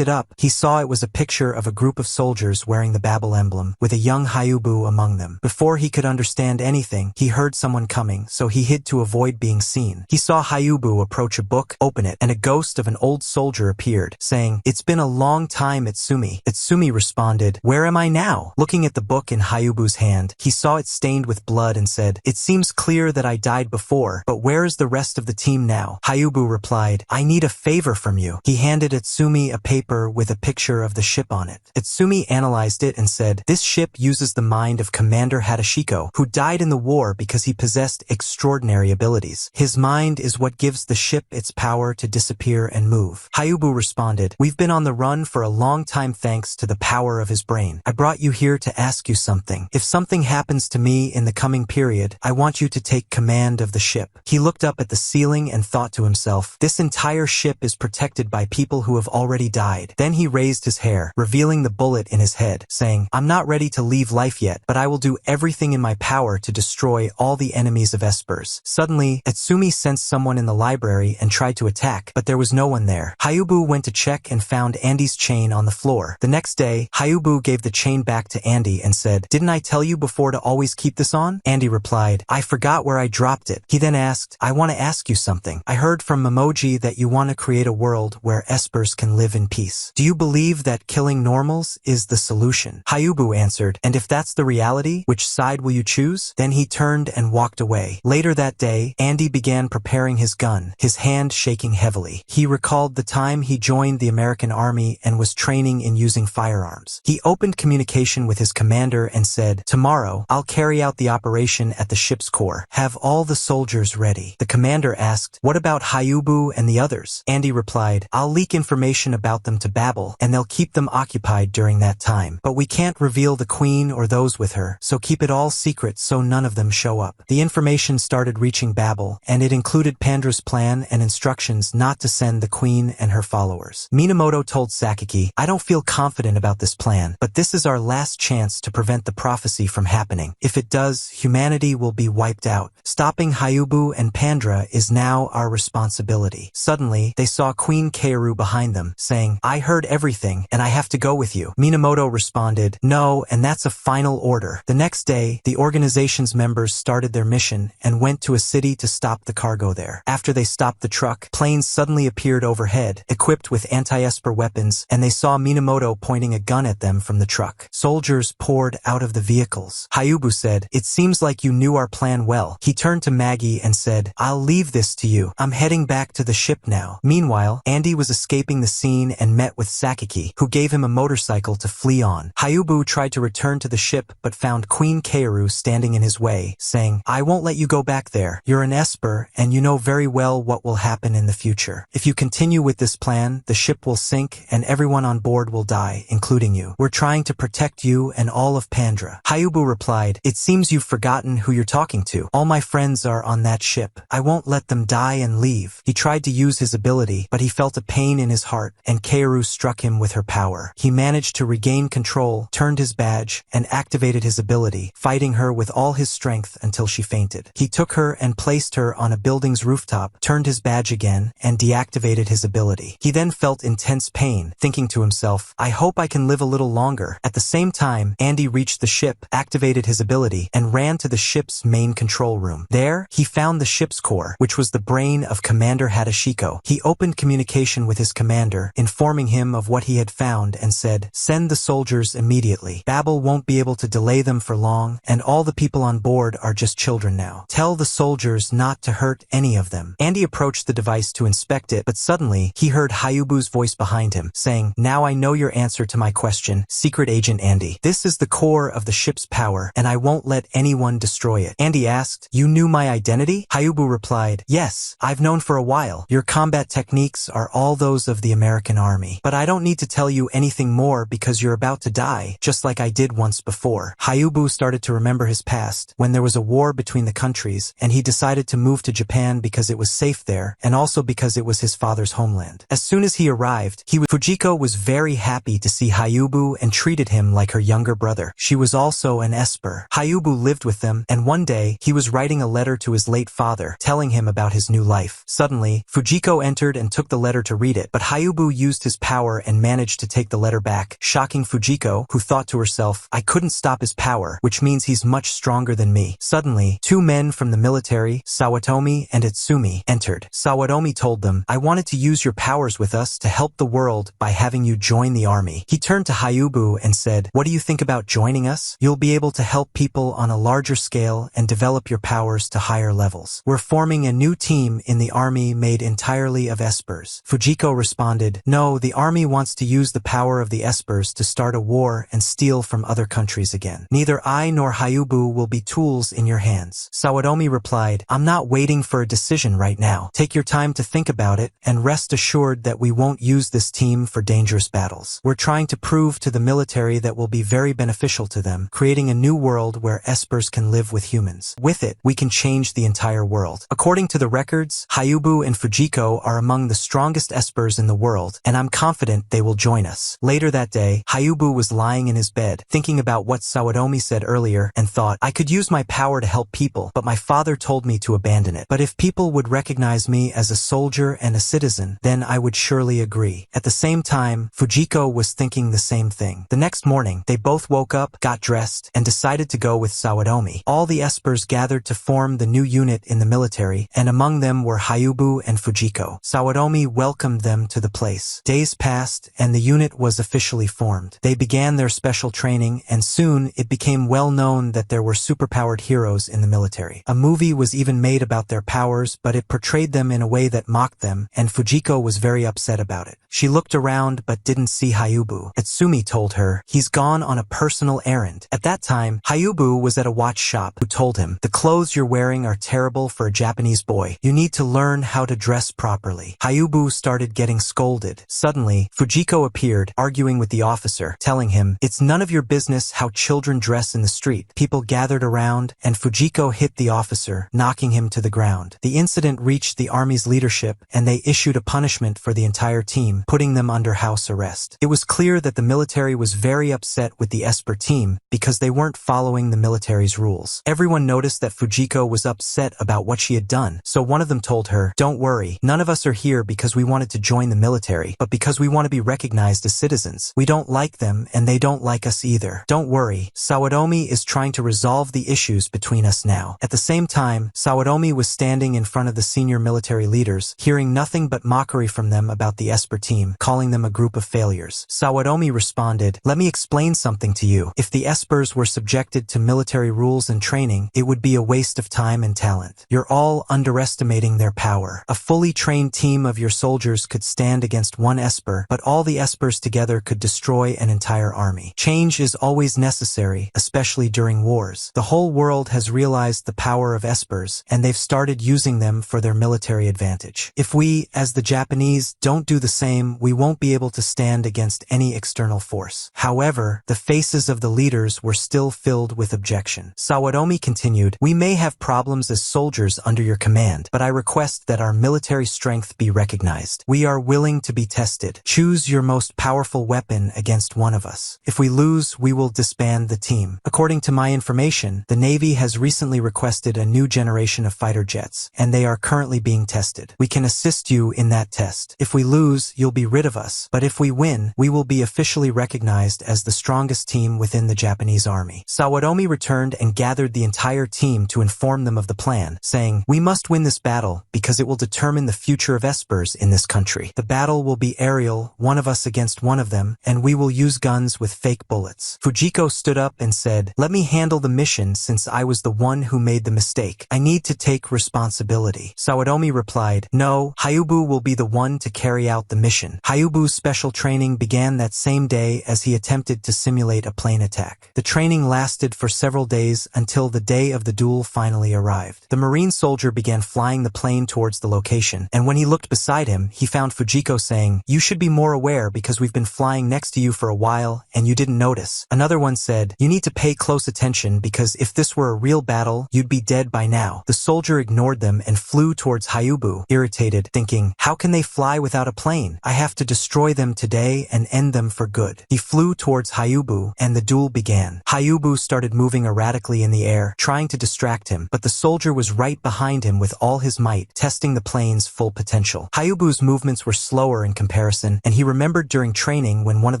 [SPEAKER 1] it up, he saw it was a picture of a group of soldiers wearing the Babel emblem, with a young Haubu among them. Before he could understand anything, he heard someone coming, so he hid to avoid being seen. He saw Haubu approach a book, open it, and a ghost of an old soldier appeared, saying, It's been a long time, Itsumi. Itsumi responded, Where am I now? Looking at the book in Haubu's hand, he saw it stained with blood and said, It seems clear that I died before, but where is the rest of the team now? Haubu replied, I need a favor from you. He handed Itsumi a paper with a picture of the ship on it. Itsumi analyzed it and said, This ship uses the mind of Commander Hadashiko, who died in the war because he possessed extraordinary abilities. His mind is what gives the ship its power to disappear and move. Haubu responded, We've been on the run for a long time thanks to the power of his brain. I brought you here to ask you something. If something happens to me in the coming period, I want you to take command of the ship. He looked up at the ceiling and thought to himself, This entire ship is protected by people who have already died. Then he raised his hair, revealing the bullet in his head, saying, I'm not ready to leave life yet, but I will do everything in my power to destroy all the enemies of Esper's. Suddenly, Itsumi sensed someone in the library and tried to attack, but there was no one there. Haubu went to check and found Andy's chain on the floor. The next day, Haubu gave the chain back to Andy and said, Didn't I tell you before to always keep this on? Andy replied, I forgot where I dropped it. He then asked, I want to ask you something. I heard from Memoji that you want to create a world where Espers can live in peace. Do you believe that killing normals is the solution? Haubu answered, And if that's the reality, which side will you choose? Then he turned and walked away. Later that day, Andy began preparing his gun, his hand shaking heavily. He recalled the time he joined the American Army and was training in using firearms. He opened communication with his commander and said, Tomorrow, I'll carry out the operation at the ship's core. Have all the soldiers ready. The commander asked, What about Haubu and the others? Andy replied, I'll leak information about them to Babel, and they'll keep them occupied during that time. But we can't reveal the queen or those with her, so keep it all secret so none of them show up. The information started reaching Babel, and it included Pandra's plan and instructions not to send the queen and her followers. Minamoto told Sakaki, I don't feel confident about this plan, but this is our last chance to prevent the prophecy from happening. If it does, humanity will be wiped out. Stopping Haubu and Pandra is now our responsibility. Suddenly, they saw Queen Kaoru behind them, saying, I heard everything, and I have to go with you. Minamoto responded, No, and that's a final order. The next day, the organization's members started their mission and went to a city to stop the cargo there. After they stopped the truck, planes suddenly appeared overhead, equipped with anti-Esper weapons, and they saw Minamoto pointing a gun at them from the truck. Soldiers poured out of the vehicles. Haubu said, It seems like you knew our plan well. He turned to Maggie and said, I'll leave this to you. I'm heading back to the ship now. Meanwhile, Andy was escaping the scene and met with Sakaki, who gave him a motorcycle to flee on. Haubu tried to return to the ship but found Queen Kaoru standing in his way, saying, I won't let you go back there. You're an Esper, and you know very well what will happen in the future. If you continue with this plan, the ship will sink and everyone on board will die, including you. We're trying to protect you and all of Pandra. Haubu replied, It seems you've forgotten who you're talking to. All my friends are on that ship. I won't let them die and leave. He tried to use his ability, but he felt a pain in his heart, and Kaoru struck him with her power. He managed to regain control, turned his badge, and activated his ability, fighting her with all his strength until she fainted. He took her and placed her on a building's rooftop, turned his badge again, and deactivated his ability. He then felt intense pain, thinking to himself, I hope I can live a little longer. At the same time, Andy reached the ship, activated his ability, and ran to the ship's main control room. There, he found the ship's core, which was the brain of Commander Hadashiko. He opened communication with his commander, informing him of what he had found and said, Send the soldiers immediately. Babel won't be able to delay them for long, and all the people on board are just children now. Tell the soldiers not to hurt any of them. Andy approached the device to inspect it, but suddenly, he heard Haubu's voice behind him, saying, Now I know your answer to my question, Secret Agent Andy. This is the core of the ship's power, and I won't let anyone destroy it. Andy asked, You knew my identity? Haubu replied, Yes, I've known for a while. Your combat techniques are all those of the American army. But I don't need to tell you anything more because you're about to die, just like I did once before. Haubu started to remember his past, when there was a war between the countries, and he decided to move to Japan because it was safe there, and also because it was his father's homeland. As soon as he arrived, Fujiko was very happy to see Haubu and treated him like her younger brother. She was also an Esper. Haubu lived with them, and one day, he was writing a letter to his late father, telling him about his new life. Suddenly, Fujiko entered and took the letter to read it, but Haubu used his power and managed to take the letter back, shocking Fujiko, who thought to herself, I couldn't stop his power, which means he's much stronger than me. Suddenly, two men from the military, Sawatomi and Itsumi, entered. Sawatomi told them, I wanted to use your powers with us to help the world by having you join the army. He turned to Haubu and said, what do you think about joining us? You'll be able to help people on a larger scale and develop your powers to higher levels. We're forming a new team in the army made entirely of Espers. Fujiko responded, no, the army wants to use the power of the Espers to start a war and steal from other countries again. Neither I nor Haubu will be tools in your hands. Sawatomi replied, I'm not waiting for a decision right now. Take your time to think about it and rest assured that we won't use this team for dangerous battles. We're trying to prove to the military that will be very beneficial to them, creating a new world where Espers can live with humans. With it, we can change the entire world. According to the records, Haubu and Fujiko are among the strongest Espers in the world, and I'm confident they will join us. Later that day, Haubu was lying in his bed, thinking about what Sawatomi said earlier, and thought, I could use my power to help people, but my father told me to abandon it. But if people would recognize me as a soldier and a citizen, then I would surely agree. At the same time, Fujiko was thinking the same thing. The next morning, they both woke up, got dressed, and decided to go with Sawatomi. All the Espers gathered to form the new unit in the military, and among them were Haubu and Fujiko. Sawatomi welcomed them to the place. Days passed, and the unit was officially formed. They began their special training, and soon it became well known that there were superpowered heroes in the military. A movie was even made about their powers, but it portrayed them in a way that mocked them, and Fujiko was very upset about it. She looked around but didn't see Haubu. Itsumi told her, he's gone on a personal errand. At that time, Haubu was at a watch shop, who told him, the clothes you're wearing are terrible for a Japanese boy. You need to learn how to dress properly. Haubu started getting scolded. Suddenly, Fujiko appeared, arguing with the officer, telling him, it's none of your business how children dress in the street. People gathered around, and Fujiko hit the officer, knocking him to the ground. The incident reached the army's leadership, and they issued a punishment for the entire team, putting them under house arrest. It was clear that the military was very upset with the Esper team because they weren't following the military's rules. Everyone noticed that Fujiko was upset about what she had done, so one of them told her, don't worry, none of us are here because we wanted to join the military, but because we want to be recognized as citizens. We don't like them, and they don't like us either. Don't worry, Sawatomi is trying to resolve the issues between us now. At the same time, Sawatomi was standing in front of the senior military leaders, hearing nothing but mockery from them about the Esper team, calling them a group of failures. Sawatomi responded, let me explain something to you. If the Espers were subjected to military rules and training, it would be a waste of time and talent. You're all underestimating their power. A fully trained team of your soldiers could stand against one Esper, but all the Espers together could destroy an entire army. Change is always necessary, especially during wars. The whole world has realized the power of Espers, and they've started using them for their military advantage. If we, as the Japanese, don't do the same, we won't be able to stand against any external force. However, the faces of the leaders were still filled with objection. Sawatomi continued, we may have problems as soldiers under your command, but I request that our military strength be recognized. We are willing to be tested. Choose your most powerful weapon against one of us. If we lose, we will disband the team. According to my information, the Navy has recently requested a new generation of fighter jets, and they are currently being tested. We can assist you in that test. If we lose, you'll be rid of us, but if we win, we will be officially recognized as the strongest team within the Japanese army. Sawatomi returned and gathered the entire team to inform them of the plan, saying, we must win this battle because it will determine the future of Espers in this country. The battle will be aerial, one of us against one of them, and we will use guns with fake bullets. Fujiko stood up and said, let me handle the mission since I was the one who made the mistake. I need to take responsibility. Sawatomi replied, no, Haubu will be the one to carry out the mission. Haubu's special training began that same day as he attempted to simulate a plane attack. The training lasted for several days until the day of the duel finally arrived. The Marine soldier began began flying the plane towards the location, and when he looked beside him, he found Fujiko saying, "You should be more aware because we've been flying next to you for a while and you didn't notice." Another one said, "You need to pay close attention because if this were a real battle, you'd be dead by now." The soldier ignored them and flew towards Haubu, irritated, thinking, "How can they fly without a plane? I have to destroy them today and end them for good." He flew towards Haubu, and the duel began. Haubu started moving erratically in the air, trying to distract him, but the soldier was right behind him with all his might, testing the plane's full potential. Haubu's movements were slower in comparison, and he remembered during training when one of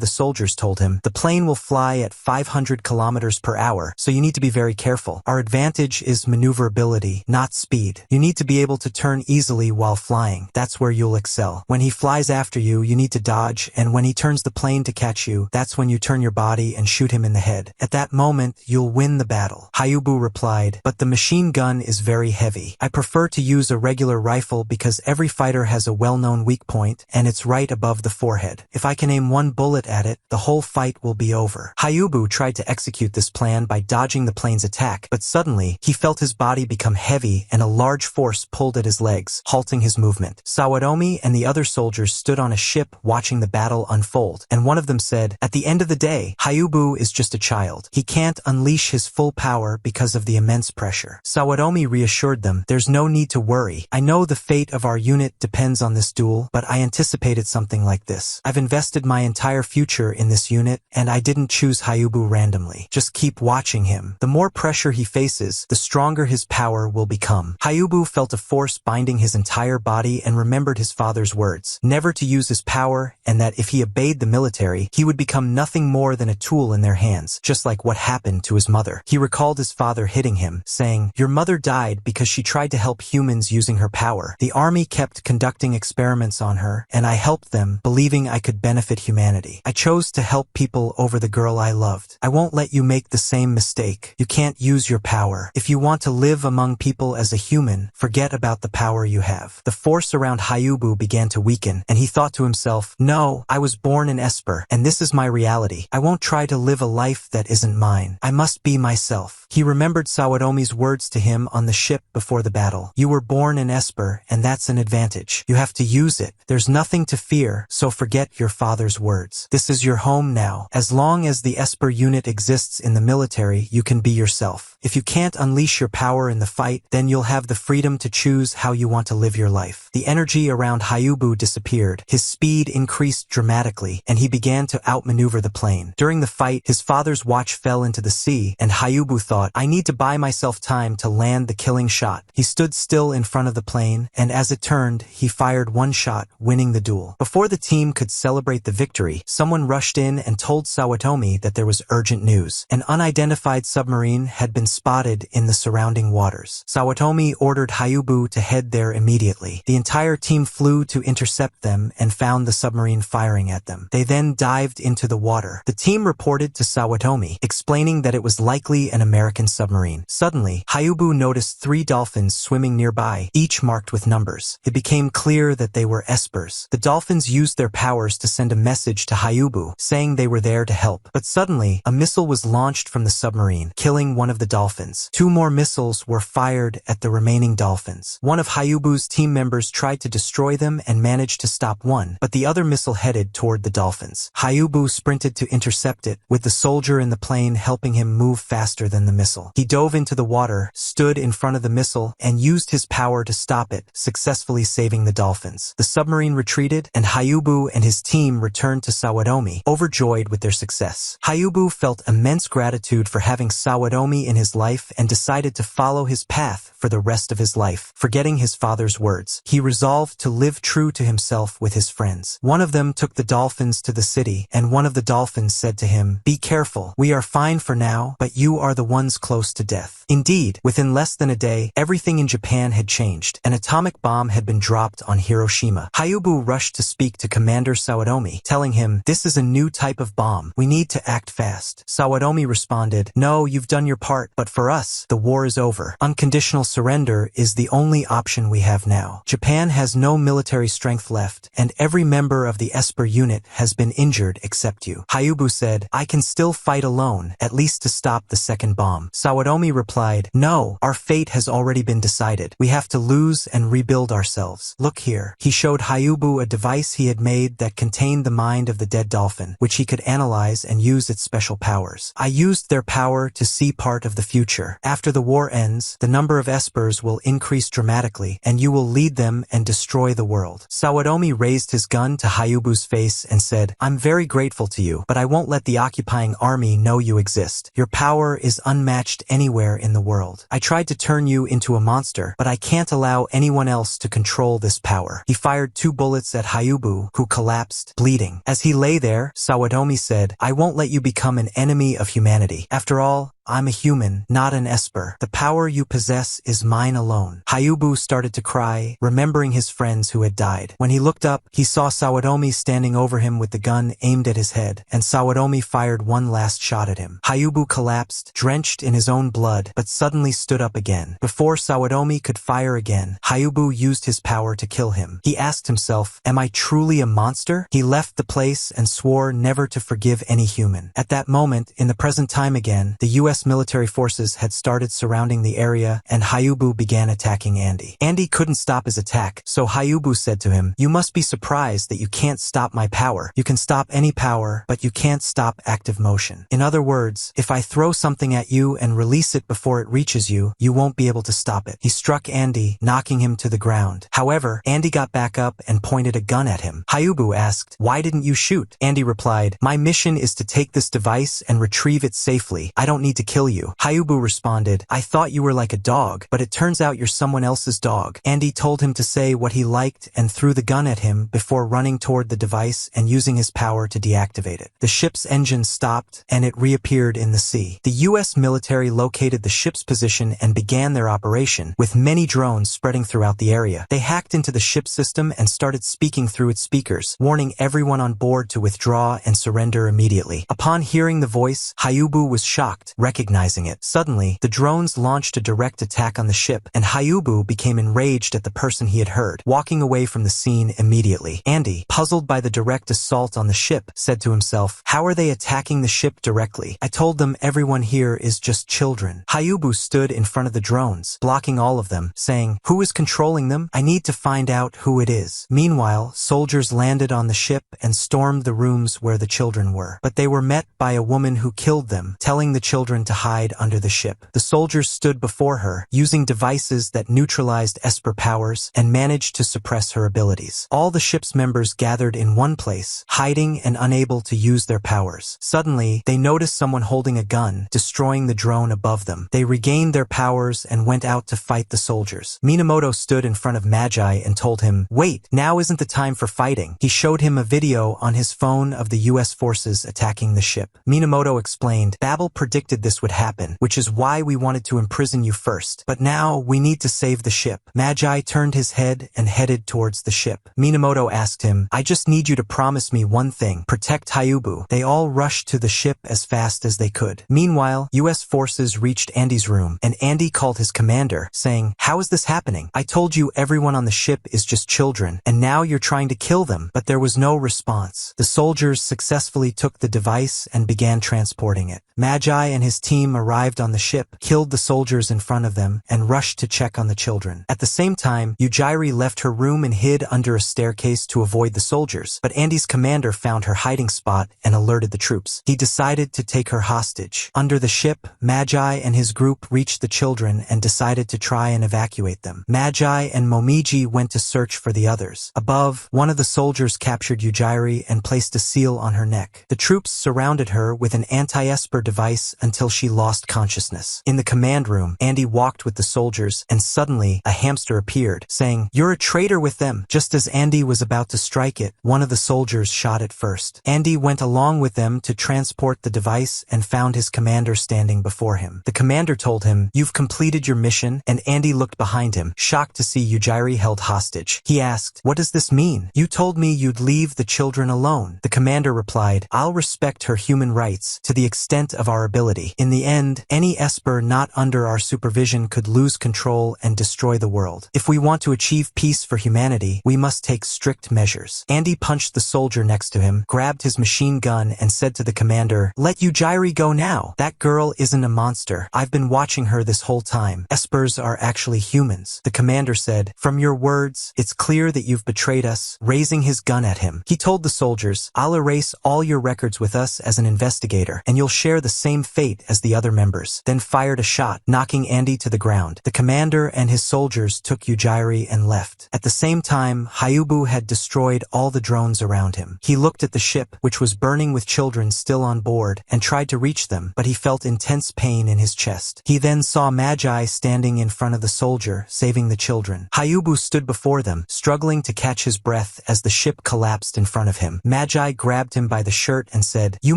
[SPEAKER 1] the soldiers told him, "The plane will fly at 500 kilometers per hour, so you need to be very careful. Our advantage is maneuverability, not speed. You need to be able to turn easily while flying. That's where you'll excel. When he flies after you, you need to dodge, and when he turns the plane to catch you, that's when you turn your body and shoot him in the head. At that moment, you'll win the battle." Haubu replied, "But the machine gun is very heavy. I prefer to use a regular rifle because every fighter has a well-known weak point, and it's right above the forehead. If I can aim one bullet at it, the whole fight will be over." Haubu tried to execute this plan by dodging the plane's attack, but suddenly, he felt his body become heavy and a large force pulled at his legs, halting his movement. Sawatomi and the other soldiers stood on a ship watching the battle unfold, and one of them said, "At the end of the day, Haubu is just a child. He can't unleash his full power because of the immense pressure." Sawatomi reassured them, "There's no need to worry. I know the fate of our unit depends on this duel, but I anticipated something like this. I've invested my entire future in this unit, and I didn't choose Haubu randomly. Just keep watching him. The more pressure he faces, the stronger his power will become." Haubu felt a force binding his entire body and remembered his father's words, never to use his power, and that if he obeyed the military, he would become nothing more than a tool in their hands, just like what happened to his mother. He recalled his father hitting him, saying, "Your mother died because she tried to help humans using her power. The army kept conducting experiments on her, and I helped them, believing I could benefit humanity. I chose to help people over the girl I loved. I won't let you make the same mistake. You can't use your power. If you want to live among people as a human, forget about the power you have." The force around Haubu began to weaken, and he thought to himself, "No, I was born in Esper, and this is my reality. I won't try to live a life that isn't mine. I must be myself." He remembered Sawatomi's words to him on the ship before the battle. "You were born in Esper, and that's an advantage. You have to use it. There's nothing to fear, so forget your father's words. This is your home now. As long as the Esper unit exists in the military, you can be yourself. If you can't unleash your power in the fight, then you'll have the freedom to choose how you want to live your life." The energy around Haubu disappeared. His speed increased dramatically, and he began to outmaneuver the plane. During the fight, his father's watch fell into the sea, and Haubu thought, "I need to buy myself time to land the killing shot." He stood still in front of the plane, and as it turned, he fired one shot, winning the duel. Before the team could celebrate the victory, someone rushed in and told Sawatomi that there was urgent news. An unidentified submarine had been spotted in the surrounding waters. Sawatomi ordered Haubu to head there immediately. The entire team flew to intercept them and found the submarine firing at them. They then dived into the water. The team reported to Sawatomi, explaining that it was likely an American submarine. Suddenly, Haubu noticed 3 dolphins swimming nearby, each marked with numbers. It became clear that they were Espers. The dolphins used their powers to send a message to Haubu, saying they were there to help. But suddenly, a missile was launched from the submarine, killing one of the dolphins. 2 more missiles were fired at the remaining dolphins. One of Haubu's team members tried to destroy them and managed to stop one, but the other missile headed toward the dolphins. Haubu sprinted to intercept it, with the soldier in the plane helping him move faster than the missile. He dove into the water, stood in front of the missile, and used his power to stop it, successfully saving the dolphins. The submarine retreated, and Haubu and his team returned to Sawatomi, overjoyed with their success. Haubu felt immense gratitude for having Sawatomi in his life and decided to follow his path for the rest of his life. Forgetting his father's words, he resolved to live true to himself with his friends. One of them took the dolphins to the city, and one of the dolphins said to him, "Be careful. We are fine for now, but you are the ones close to death." Indeed, within less than a day, everything in Japan had changed. An atomic bomb had been dropped on Hiroshima. Haubu rushed to speak to Commander Sawatomi, telling him, "This is a new type of bomb. We need to act fast." Sawatomi responded, "No, you've done your part, but for us, the war is over. Unconditional surrender is the only option we have now. Japan has no military strength left, and every member of the Esper unit has been injured except you." Haubu said, "I can still fight alone, at least to stop the second bomb." Sawatomi replied, "No, our fate has already been decided. decided, we have to lose and rebuild ourselves. Look here. He showed Haubu a device he had made that contained the mind of the dead dolphin, which he could analyze and use its special powers. I used their power to see part of the future. After the war ends, the number of Espers will increase dramatically, and you will lead them and destroy the world. Sawatomi raised his gun to Haubu's face and said, I'm very grateful to you, but I won't let the occupying army know you exist. Your power is unmatched anywhere in the world. I tried to turn you into a monster, but I can't allow anyone else to control this power. He fired 2 bullets at Haubu, who collapsed, bleeding. As he lay there, Sawatomi said, I won't let you become an enemy of humanity. After all, I'm a human, not an Esper. The power you possess is mine alone. Haubu started to cry, remembering his friends who had died. When he looked up, he saw Sawatomi standing over him with the gun aimed at his head, and Sawatomi fired one last shot at him. Haubu collapsed, drenched in his own blood, but suddenly stood up again. Before Sawatomi could fire again, Haubu used his power to kill him. He asked himself, am I truly a monster? He left the place and swore never to forgive any human. At that moment, in the present time again, the U.S. military forces had started surrounding the area, and Haubu began attacking Andy. Andy couldn't stop his attack, so Haubu said to him, you must be surprised that you can't stop my power. You can stop any power, but you can't stop active motion. In other words, if I throw something at you and release it before it reaches you, you won't be able to stop it. He struck Andy, knocking him to the ground. However, Andy got back up and pointed a gun at him. Haubu asked, why didn't you shoot? Andy replied, my mission is to take this device and retrieve it safely. I don't need to kill you. Haubu responded, I thought you were like a dog, but it turns out you're someone else's dog. Andy told him to say what he liked and threw the gun at him before running toward the device and using his power to deactivate it. The ship's engine stopped and it reappeared in the sea. The U.S. military located the ship's position and began their operation, with many drones spreading throughout the area. They hacked into the ship system and started speaking through its speakers, warning everyone on board to withdraw and surrender immediately. Upon hearing the voice, Haubu was shocked, recognizing it. Suddenly, the drones launched a direct attack on the ship, and Haubu became enraged at the person he had heard, walking away from the scene immediately. Andy, puzzled by the direct assault on the ship, said to himself, how are they attacking the ship directly? I told them everyone here is just children. Haubu stood in front of the drones, blocking all of them, saying, who is controlling them? I need to find out who it is. Meanwhile, soldiers landed on the ship and stormed the rooms where the children were. But they were met by a woman who killed them, telling the children to hide under the ship. The soldiers stood before her, using devices that neutralized Esper powers and managed to suppress her abilities. All the ship's members gathered in one place, hiding and unable to use their powers. Suddenly, they noticed someone holding a gun, destroying the drone above them. They regained their powers and went out to fight the soldiers. Minamoto stood in front of Magi and told him, wait, now isn't the time for fighting. He showed him a video on his phone of the U.S. forces attacking the ship. Minamoto explained, Babel predicted this would happen, which is why we wanted to imprison you first. But now, we need to save the ship. Magi turned his head and headed towards the ship. Minamoto asked him, I just need you to promise me one thing. Protect Haubu. They all rushed to the ship as fast as they could. Meanwhile, U.S. forces reached Andy's room, and Andy called his commander, saying, how is this happening? I told you everyone on the ship is just children, and now you're trying to kill them. But there was no response. The soldiers successfully took the device and began transporting it. Magi and his team arrived on the ship, killed the soldiers in front of them, and rushed to check on the children. At the same time, Yujiri left her room and hid under a staircase to avoid the soldiers, but Andy's commander found her hiding spot and alerted the troops. He decided to take her hostage. Under the ship, Magi and his group reached the children and decided to try and evacuate them. Magi and Momiji went to search for the others. Above, one of the soldiers captured Yujiri and placed a seal on her neck. The troops surrounded her with an anti-Esper device until she lost consciousness. In the command room, Andy walked with the soldiers, and suddenly, a hamster appeared, saying, you're a traitor with them. Just as Andy was about to strike it, one of the soldiers shot it first. Andy went along with them to transport the device and found his commander standing before him. The commander told him, you've completed your mission, and Andy looked behind him, shocked to see Yujiri held hostage. He asked, what does this mean? You told me you'd leave the children alone. The commander replied, I'll respect her human rights to the extent of our ability. In the end, any Esper not under our supervision could lose control and destroy the world. If we want to achieve peace for humanity, we must take strict measures. Andy punched the soldier next to him, grabbed his machine gun, and said to the commander, "Let Ujiri go now. That girl isn't a monster. I've been watching her this whole time. Espers are actually humans." The commander said, "From your words, it's clear that you've betrayed us," raising his gun at him. He told the soldiers, "I'll erase all your records with us as an investigator, and you'll share the same fate as the other members," then fired a shot, knocking Andy to the ground. The commander and his soldiers took Ujiri and left. At the same time, Haubu had destroyed all the drones around him. He looked at the ship, which was burning with children still on board, and tried to reach them, but he felt intense pain in his chest. He then saw Magi standing in front of the soldier, saving the children. Haubu stood before them, struggling to catch his breath as the ship collapsed in front of him. Magi grabbed him by the shirt and said, "You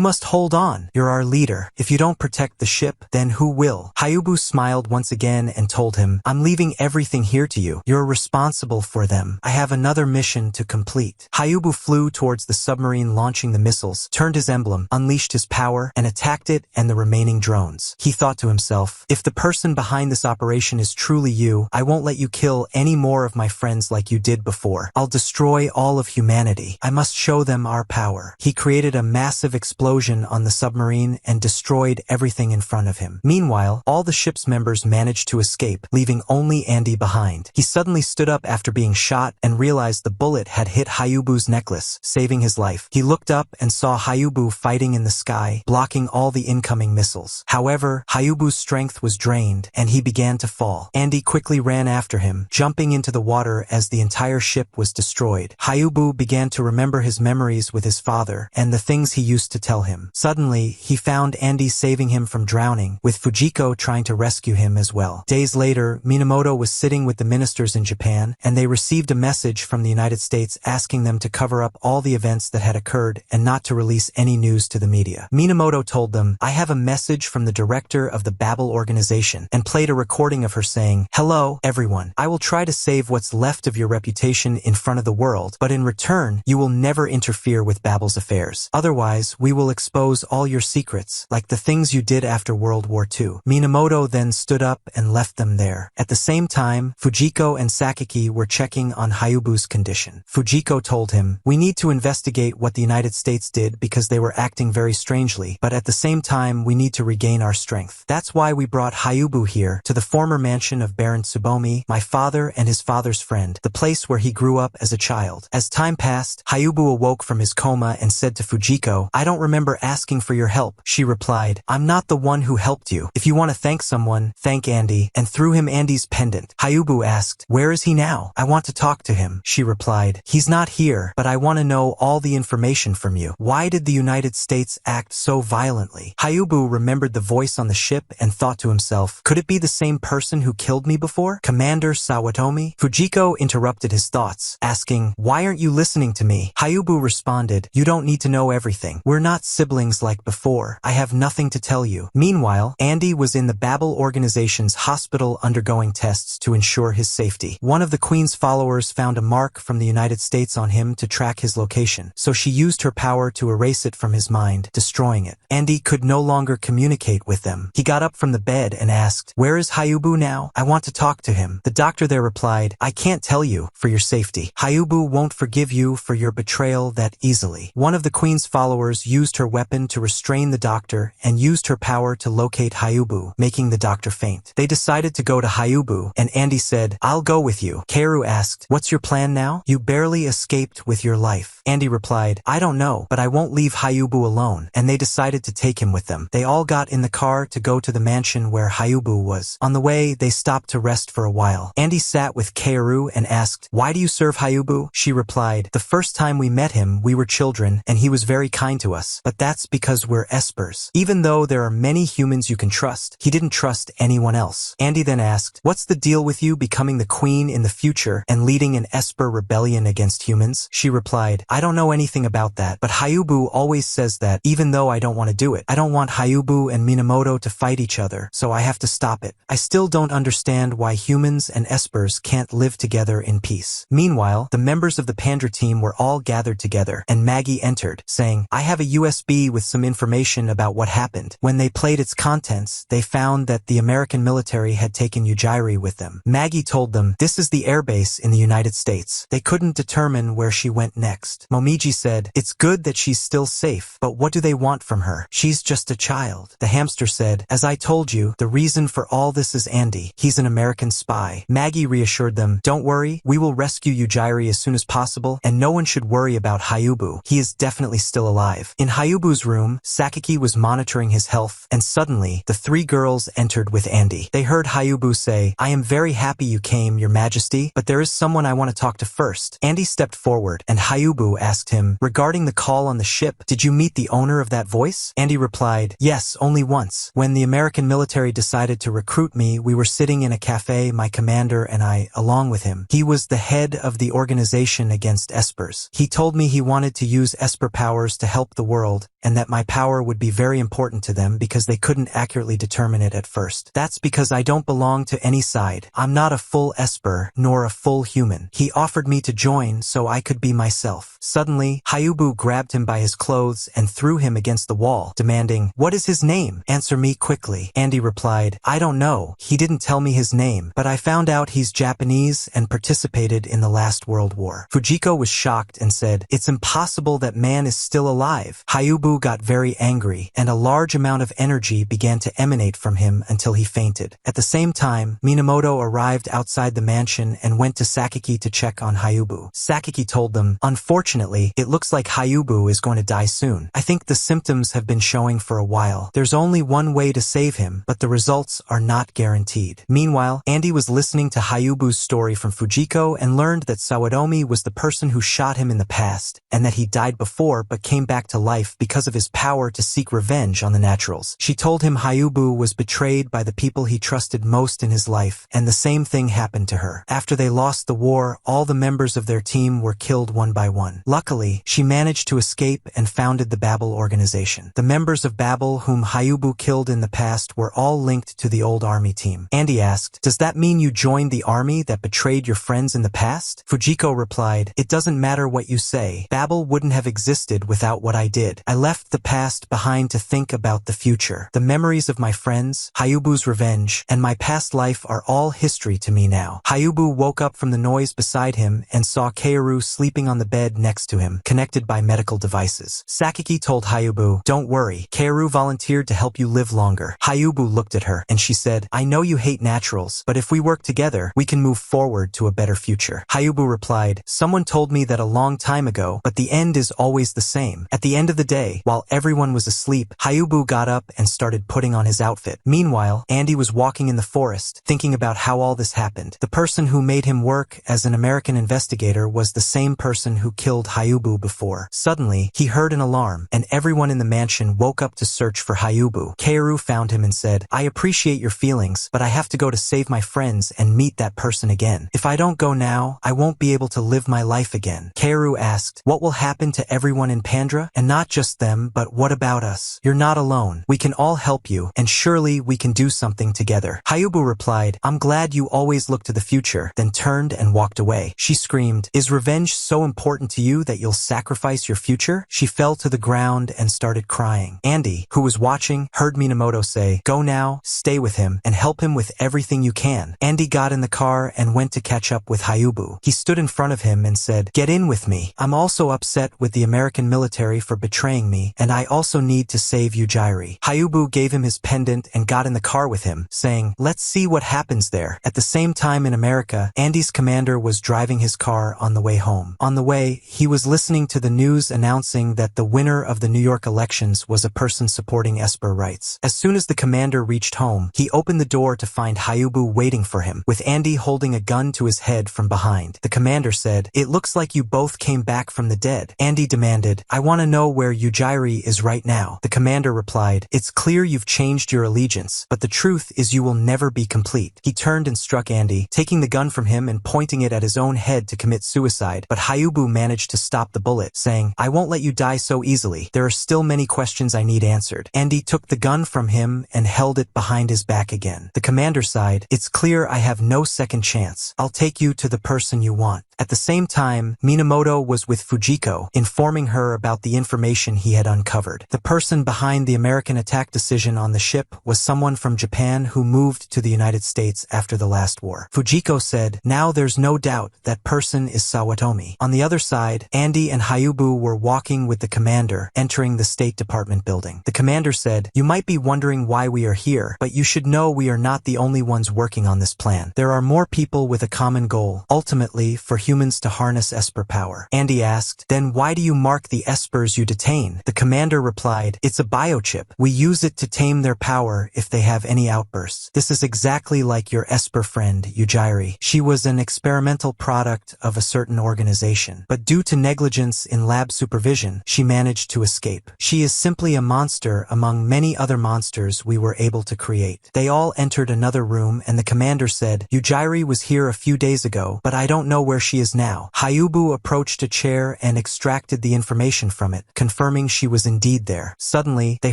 [SPEAKER 1] must hold on. You're our leader. If you don't protect the ship, then who will?" Haubu smiled once again and told him, "I'm leaving everything here to you. You're responsible for them. I have another mission to complete." Haubu flew towards the submarine launching the missiles, turned his emblem, unleashed his power, and attacked it and the remaining drones. He thought to himself, "If the person behind this operation is truly you, I won't let you kill any more of my friends like you did before. I'll destroy all of humanity. I must show them our power." He created a massive explosion on the submarine and destroyed everything in front of him. Meanwhile, all the ship's members managed to escape, leaving only Andy behind. He suddenly stood up after being shot and realized the bullet had hit Haubu's necklace, saving his life. He looked up and saw Haubu fighting in the sky, blocking all the incoming missiles. However, Haubu's strength was drained, and he began to fall. Andy quickly ran after him, jumping into the water as the entire ship was destroyed. Haubu began to remember his memories with his father and the things he used to tell him. Suddenly, he found Andy saving him from drowning, with Fujiko trying to rescue him as well. Days later, Minamoto was sitting with the ministers in Japan, and they received a message from the United States asking them to cover up all the events that had occurred and not to release any news to the media. Minamoto told them, "I have a message from the director of the Babel organization," and played a recording of her saying, "Hello, everyone. I will try to save what's left of your reputation in front of the world, but in return, you will never interfere with Babel's affairs. Otherwise, we will expose all your secrets, like the things you did after World War II." Minamoto then stood up and left them there. At the same time, Fujiko and Sakaki were checking on Haubu's condition. Fujiko told him, "We need to investigate what the United States did because they were acting very strangely, but at the same time, we need to regain our strength. That's why we brought Haubu here, to the former mansion of Baron Tsubomi, my father and his father's friend, the place where he grew up as a child." As time passed, Haubu awoke from his coma and said to Fujiko, "I don't remember asking for your help." She replied, "I'm not the one who helped you. If you want to thank someone, thank Andy," and threw him Andy's pendant. Haubu asked, "Where is he now? I want to talk to him." She replied, "He's not here, but I want to know all the information from you. Why did the United States act so violently?" Haubu remembered the voice on the ship and thought to himself, "Could it be the same person who killed me before? Commander Sawatomi?" Fujiko interrupted his thoughts, asking, "Why aren't you listening to me?" Haubu responded, "You don't need to know everything. We're not siblings like before. I have nothing to tell you." Meanwhile, Andy was in the Babel organization's hospital undergoing tests to ensure his safety. One of the Queen's followers found a mark from the United States on him to track his location, so she used her power to erase it from his mind, destroying it. Andy could no longer communicate with them. He got up from the bed and asked, "Where is Haubu now? I want to talk to him." The doctor there replied, "I can't tell you, for your safety. Haubu won't forgive you for your betrayal that easily." One of the Queen's followers used her weapon to restrain the doctor and used her power to locate Haubu, making the doctor faint. They decided to go to Haubu, and Andy said, "I'll go with you." Keru asked, "What's your plan now? You barely escaped with your life." Andy replied, "I don't know, but I won't leave Haubu alone," and they decided to take him with them. They all got in the car to go to the mansion where Haubu was. On the way, they stopped to rest for a while. Andy sat with Keru and asked, "Why do you serve Haubu?" She replied, "The first time we met him, we were children, and he was very kind to us, but that's because we're Espers. Even though there are many humans you can trust, he didn't trust anyone else." Andy then asked, "What's the deal with you becoming the queen in the future and leading an Esper rebellion against humans?" She replied, "I don't know anything about that, but Haubu always says that, even though I don't want to do it. I don't want Haubu and Minamoto to fight each other, so I have to stop it. I still don't understand why humans and Espers can't live together in peace." Meanwhile, the members of the Pandra team were all gathered together, and Maggie entered, saying, "I have a USB with some information about what happened." When When they played its contents, they found that the American military had taken Ujiri with them. Maggie told them, "This is the airbase in the United States." They couldn't determine where she went next. Momiji said, "It's good that she's still safe, but what do they want from her? She's just a child." The hamster said, "As I told you, the reason for all this is Andy. He's an American spy." Maggie reassured them, "Don't worry, we will rescue Ujiri as soon as possible, and no one should worry about Haubu. He is definitely still alive." In Haubu's room, Sakaki was monitoring his health, and suddenly, the three girls entered with Andy. They heard Haubu say, "I am very happy you came, Your Majesty, but there is someone I want to talk to first." Andy stepped forward, and Haubu asked him, "Regarding the call on the ship, did you meet the owner of that voice?" Andy replied, "Yes, only once. When the American military decided to recruit me, we were sitting in a cafe, my commander and I, along with him. He was the head of the organization against Espers. He told me he wanted to use Esper powers to help the world, and that my power would be very important to them because they couldn't accurately determine it at first. That's because I don't belong to any side. I'm not a full Esper, nor a full human. He offered me to join so I could be myself." Suddenly, Haubu grabbed him by his clothes and threw him against the wall, demanding, "What is his name? Answer me quickly." Andy replied, "I don't know. He didn't tell me his name, but I found out he's Japanese and participated in the last World War." Fujiko was shocked and said, "It's impossible that man is still alive." Haubu got very angry, and a large amount of energy began to emanate from him until he fainted. At the same time, Minamoto arrived outside the mansion and went to Sakaki to check on Haubu. Sakaki told them, "Unfortunately, it looks like Haubu is going to die soon. I think the symptoms have been showing for a while. There's only one way to save him, but the results are not guaranteed." Meanwhile, Andy was listening to Haubu's story from Fujiko and learned that Sawadomi was the person who shot him in the past, and that he died before but came back to life because of his power to seek revenge on the naturals. She told him Haubu was betrayed by the people he trusted most in his life, and the same thing happened to her. After they lost the war, all the members of their team were killed one by one. Luckily, she managed to escape and founded the Babel organization. The members of Babel whom Haubu killed in the past were all linked to the old army team. Andy asked, "Does that mean you joined the army that betrayed your friends in the past?" Fujiko replied, "It doesn't matter what you say. Babel wouldn't have existed without what I did. I left the past behind to think about the future. The memories of my friends, Haubu's revenge, and my past life are all history to me now." Haubu woke up from the noise beside him and saw Kaoru sleeping on the bed next to him, connected by medical devices. Sakaki told Haubu, "Don't worry, Kaoru volunteered to help you live longer." Haubu looked at her, and she said, "I know you hate naturals, but if we work together, we can move forward to a better future." Haubu replied, "Someone told me that a long time ago, but the end is always the same." At the end of the day, while everyone was asleep, Haubu got up and started putting on his outfit. Meanwhile, Andy was walking in the forest, thinking about how all this happened. The person who made him work as an American investigator was the same person who killed Haubu before. Suddenly, he heard an alarm, and everyone in the mansion woke up to search for Haubu. Kaoru found him and said, "I appreciate your feelings, but I have to go to save my friends and meet that person again. If I don't go now, I won't be able to live my life again." Kaoru asked, "What will happen to everyone in Pandra? And not just them, but what about us? You're not alone. We can all help you, and surely we can do something together." Haubu replied, "I'm glad you always look to the future," then turned and walked away. She screamed, "Is revenge so important to you that you'll sacrifice your future?" She fell to the ground and started crying. Andy, who was watching, heard Minamoto say, "Go now, stay with him, and help him with everything you can." Andy got in the car and went to catch up with Haubu. He stood in front of him and said, "Get in with me. I'm also upset with the American military for betraying me, and I also need to save Ujiri." Haubu gave him his pendant and got in the car with him, saying, "Let's see what happens there." At the same time in America, Andy's commander was driving his car on the way home. On the way, he was listening to the news announcing that the winner of the New York elections was a person supporting Esper rights. As soon as the commander reached home, he opened the door to find Haubu waiting for him, with Andy holding a gun to his head from behind. The commander said, "It looks like you both came back from the dead." Andy demanded, "I want to know where Ujiri is right now." The commander replied, "It's clear you've changed your allegiance, but the truth is you will never be complete." He turned and struck Andy, taking the gun from him and pointing it at his own head to commit suicide, but Haubu managed to stop the bullet, saying, "I won't let you die so easily. There are still many questions I need answered." Andy took the gun from him and held it behind his back again. The commander sighed, "It's clear I have no second chance. I'll take you to the person you want." At the same time, Minamoto was with Fujiko, informing her about the information he had uncovered. The person behind the American attack decision on the ship was someone from Japan who moved to the United States after the last war. Fujiko said, "Now there's no doubt that person is Sawatomi." On the other side, Andy and Haubu were walking with the commander, entering the State Department building. The commander said, "You might be wondering why we are here, but you should know we are not the only ones working on this plan. There are more people with a common goal, ultimately for humans to harness Esper power." Andy asked, "Then why do you mark the Espers you detain?" The commander replied, "It's a biochip. We use it to tame their power if they have any outbursts. This is exactly like your Esper friend, Yujiri. She was an experimental product of a certain organization, but due to negligence in lab supervision, she managed to escape. She is simply a monster among many other monsters we were able to create." They all entered another room and the commander said, "Yujiri was here a few days ago, but I don't know where she is now." Haubu approached a chair and extracted the information from it, confirming she was indeed there. Suddenly, they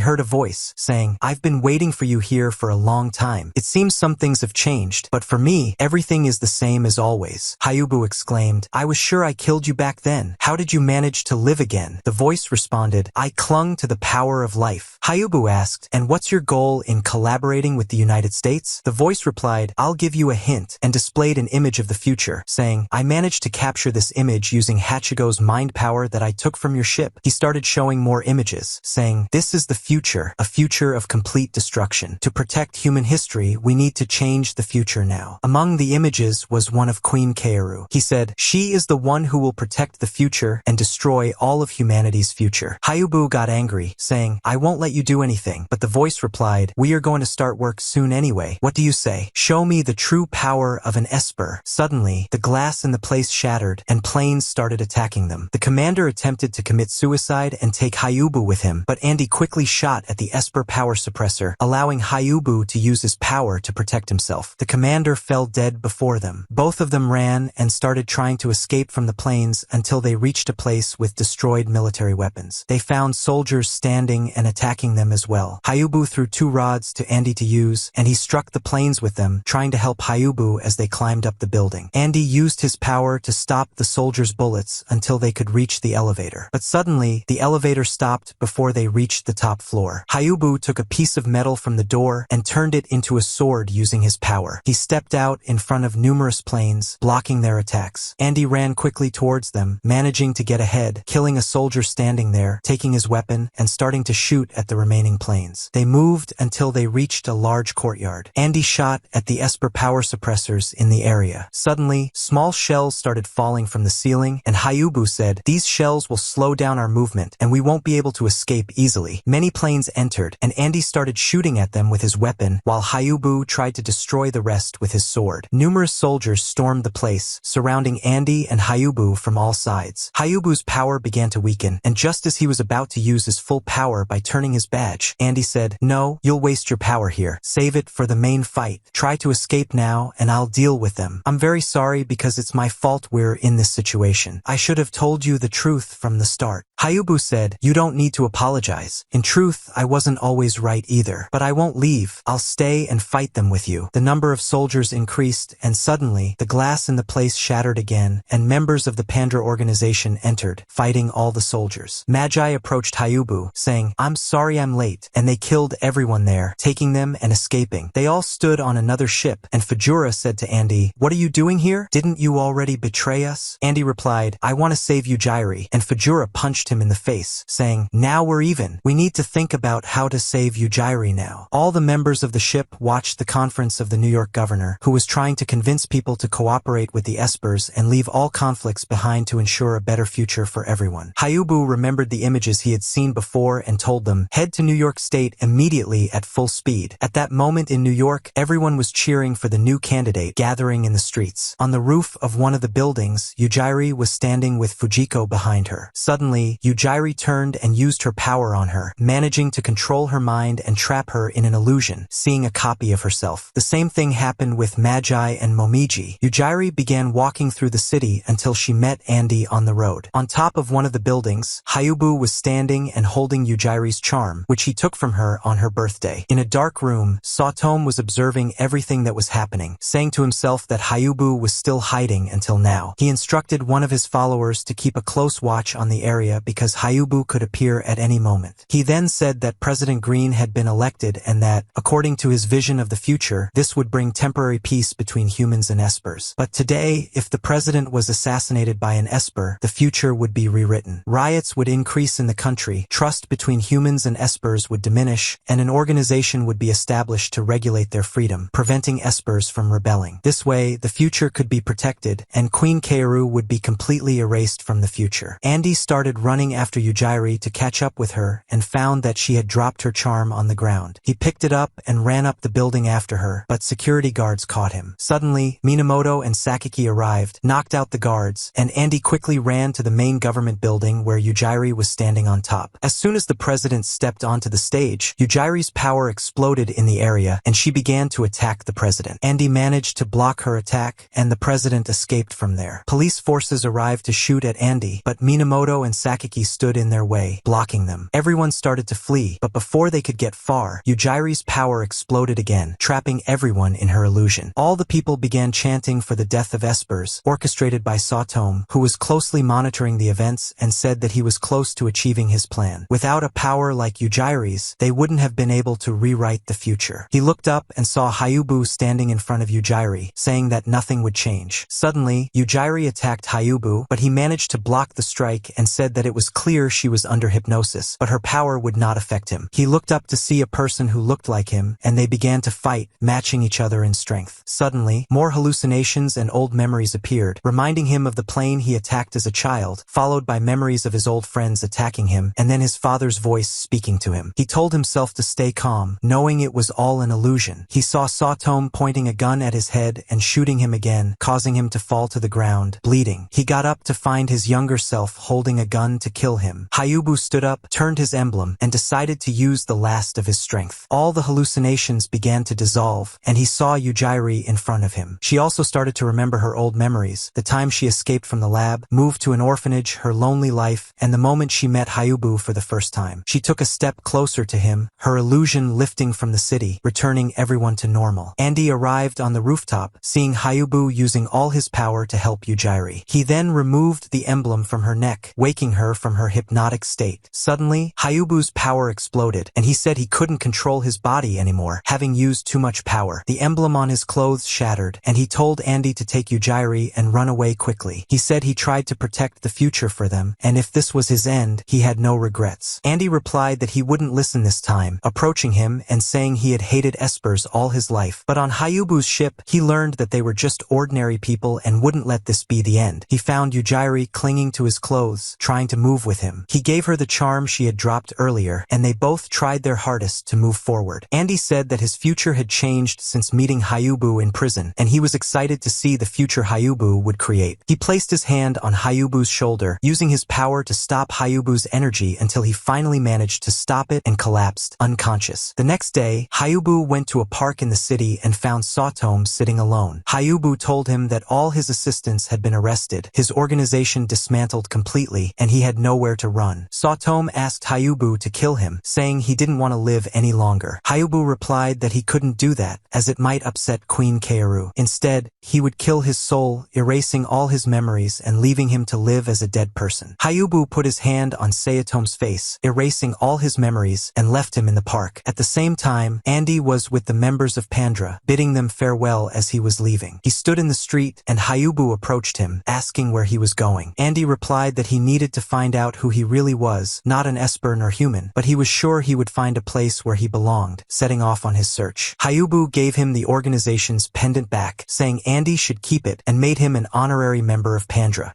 [SPEAKER 1] heard a voice saying, "I've been waiting for you here for a long time. It seems some things have changed, but for me, everything is the same as always." Haubu exclaimed, "I was sure I killed you back then. How did you manage to live again?" The voice responded, "I clung to the power of life." Haubu asked, "And what's your goal in collaborating with the United States?" The voice replied, "I'll give you a hint," and displayed an image of the future, saying, "I managed to capture this image using Hachigo's mind power that I took from your ship." He started showing more images, saying, "This is the future, a future of complete destruction. To protect human history, we need to change the future now." Among the images was one of Queen Kaoru. He said, "She is the one who will protect the future and destroy all of humanity's future." Haubu got angry, saying, "I won't let you do anything," but the voice replied, "We are going to start work soon anyway. What do you say? Show me the true power of an Esper." Suddenly, the glass in the place shattered and planes started attacking them. The commander attempted to commit suicide and take Haubu with him, but Andy quickly shot at the Esper power suppressor, allowing Haubu to use his power to protect himself. The commander fell dead before them. Both of them ran and started trying to escape from the planes until they reached a place with destroyed military weapons. They found soldiers standing and attacking them as well. Haubu threw 2 rods to Andy to use, and he struck the planes with them, trying to help Haubu as they climbed up the building. Andy used his power to stop the soldiers' bullets until they could reach the elevator. But suddenly, the elevator stopped before they reached the top floor. Haubu took a piece of metal from the door and turned it into a sword using his power. He stepped out in front of numerous planes, blocking their attacks. Andy ran quickly towards them, managing to get ahead, killing a soldier standing there, taking his weapon, and starting to shoot at the remaining planes. They moved until they reached a large courtyard. Andy shot at the Esper power suppressors in the area. Suddenly, small shells started falling from the ceiling, and Haubu said, "These shells will slow down our movement, and we won't be able to escape easily." Many planes entered, and Andy started shooting at them with his weapon, while Haubu tried to destroy the rest with his sword. Numerous soldiers stormed the place, surrounding Andy and Haubu from all sides. Haubu's power began to weaken, and just as he was about to use his full power by turning his badge, Andy said, "No, you'll waste your power here. Save it for the main fight. Try to escape now, and I'll deal with them. I'm very sorry because it's my fault we're in this situation. I should have told you the truth from the start." Haubu said, "You don't need to apologize. In truth, I wasn't always right either. But I won't leave. I'll stay and fight them with you." The number of soldiers increased, and suddenly, the glass in the place shattered again, and members of the Pandra organization entered, fighting all the soldiers. Magi approached Haubu, saying, "I'm sorry I'm late," and they killed everyone there, taking them and escaping. They all stood on another ship, and Fujura said to Andy, "What are you doing here? Didn't you already betray us?" Andy replied, "I want to save Yujiri," and Fujura punched him in the face, saying, "Now we're even. We need to think about how to save Yujiri now." All the members of the ship watched the conference of the New York governor, who was trying to convince people to cooperate with the Espers and leave all conflicts behind to ensure a better future for everyone. Haubu remembered the images he had seen before and told them, "Head to New York State immediately at full speed." At that moment in New York, everyone was cheering for the new candidate, gathering in the streets. On the roof of one of the buildings, Yujiri was standing with Fujiko behind her. Suddenly, Yujiri turned and used her power on her, managing to control her mind and trap her in an illusion, seeing a copy of herself. The same thing happened with Magi and Momiji. Yujiri began walking through the city until she met Andy on the road. On top of one of the buildings, Haubu was standing and holding Yujiri's charm, charm, which he took from her on her birthday. In a dark room, Sotome was observing everything that was happening, saying to himself that Haubu was still hiding until now. He instructed one of his followers to keep a close watch on the area because Haubu could appear at any moment. He then said that President Green had been elected and that, according to his vision of the future, this would bring temporary peace between humans and Espers. But today, if the president was assassinated by an Esper, the future would be rewritten. Riots would increase in the country, trust between humans and Espers would diminish, and an organization would be established to regulate their freedom, preventing Espers from rebelling. This way, the future could be protected, and Queen Kaoru would be completely erased from the future. Andy started running after Yujiri to catch up with her and found that she had dropped her charm on the ground. He picked it up and ran up the building after her, but security guards caught him. Suddenly, Minamoto and Sakaki arrived, knocked out the guards, and Andy quickly ran to the main government building where Yujiri was standing on top. As soon as the president stepped onto the stage, Yujiri's power exploded in the area, and she began to attack the president. Andy managed to block her attack, and the president escaped from there. Police forces arrived to shoot at Andy, but Minamoto and Sakaki stood in their way, blocking them. Everyone started to flee, but before they could get far, Yujiri's power exploded again, trapping everyone in her illusion. All the people began chanting for the death of Espers, orchestrated by Sotome, who was closely monitoring the events and said that he was close to achieving his plan. Without a power like Yujiri's, they wouldn't have been able to rewrite the future. He looked up and saw Haubu standing in front of Yujiri, saying that nothing would change. Suddenly, Yujiri attacked Haubu, but he managed to block the strike and said that it was clear she was under hypnosis, but her power would not affect him. He looked up to see a person who looked like him, and they began to fight, matching each other in strength. Suddenly, more hallucinations and old memories appeared, reminding him of the plane he attacked as a child, followed by memories of his old friends attacking him, and then his father's voice speaking to him. He told himself to stay calm, knowing it was all an illusion. He saw Sotome pointing a gun at his head and shooting him again, causing him to fall to the ground, bleeding. He got up to find his younger self holding a gun to kill him. Haubu stood up, turned his emblem, and decided to use the last of his strength. All the hallucinations began to dissolve, and he saw Yujiri in front of him. She also started to remember her old memories, the time she escaped from the lab, moved to an orphanage, her lonely life, and the moment she met Haubu for the first time. She took a step closer to him, her illusion lifting from the city, returning everyone to normal. Andy arrived on the rooftop, seeing Haubu using all his power to help Yujiri. He then removed the emblem from her neck, waking her from her hypnotic state. Suddenly, Haubu's power exploded, and he said he couldn't control his body anymore, having used too much power. The emblem on his clothes shattered, and he told Andy to take Yujiri and run away quickly. He said he tried to protect the future for them, and if this was his end, he had no regrets. Andy replied that he wouldn't listen this time, approaching him and saying he had hated Espers all his life. But on Haubu's ship, he learned that they were just ordinary people and wouldn't let this be the end. He found Yujiri clinging to his clothes, trying to move with him. He gave her the charm she had dropped earlier, and they both tried their hardest to move forward. Andy said that his future had changed since meeting Haubu in prison, and he was excited to see the future Haubu would create. He placed his hand on Haubu's shoulder, using his power to stop Haubu's energy until he finally managed to stop it and collapsed, unconscious. The next day, Haubu went to a park in the city and found Sotome sitting alone. Haubu told him that all his assistants had been arrested, his organization dismantled completely, and he had nowhere to run. Sotome asked Haubu to kill him, saying he didn't want to live any longer. Haubu replied that he couldn't do that, as it might upset Queen Kaoru. Instead, he would kill his soul, erasing all his memories and leaving him to live as a dead person. Haubu put his hand on Saotome's face, erasing all his memories, and left him in the park. At the same time, Andy was with the members of Pandra, bidding them farewell as he was leaving. He stood in the street, and Haubu approached him, asking where he was going. Andy replied that he needed to find out who he really was, not an Esper nor human, but he was sure he would find a place where he belonged, setting off on his search. Haubu gave him the organization's pendant back, saying Andy should keep it, and made him an honorary member of Pandra.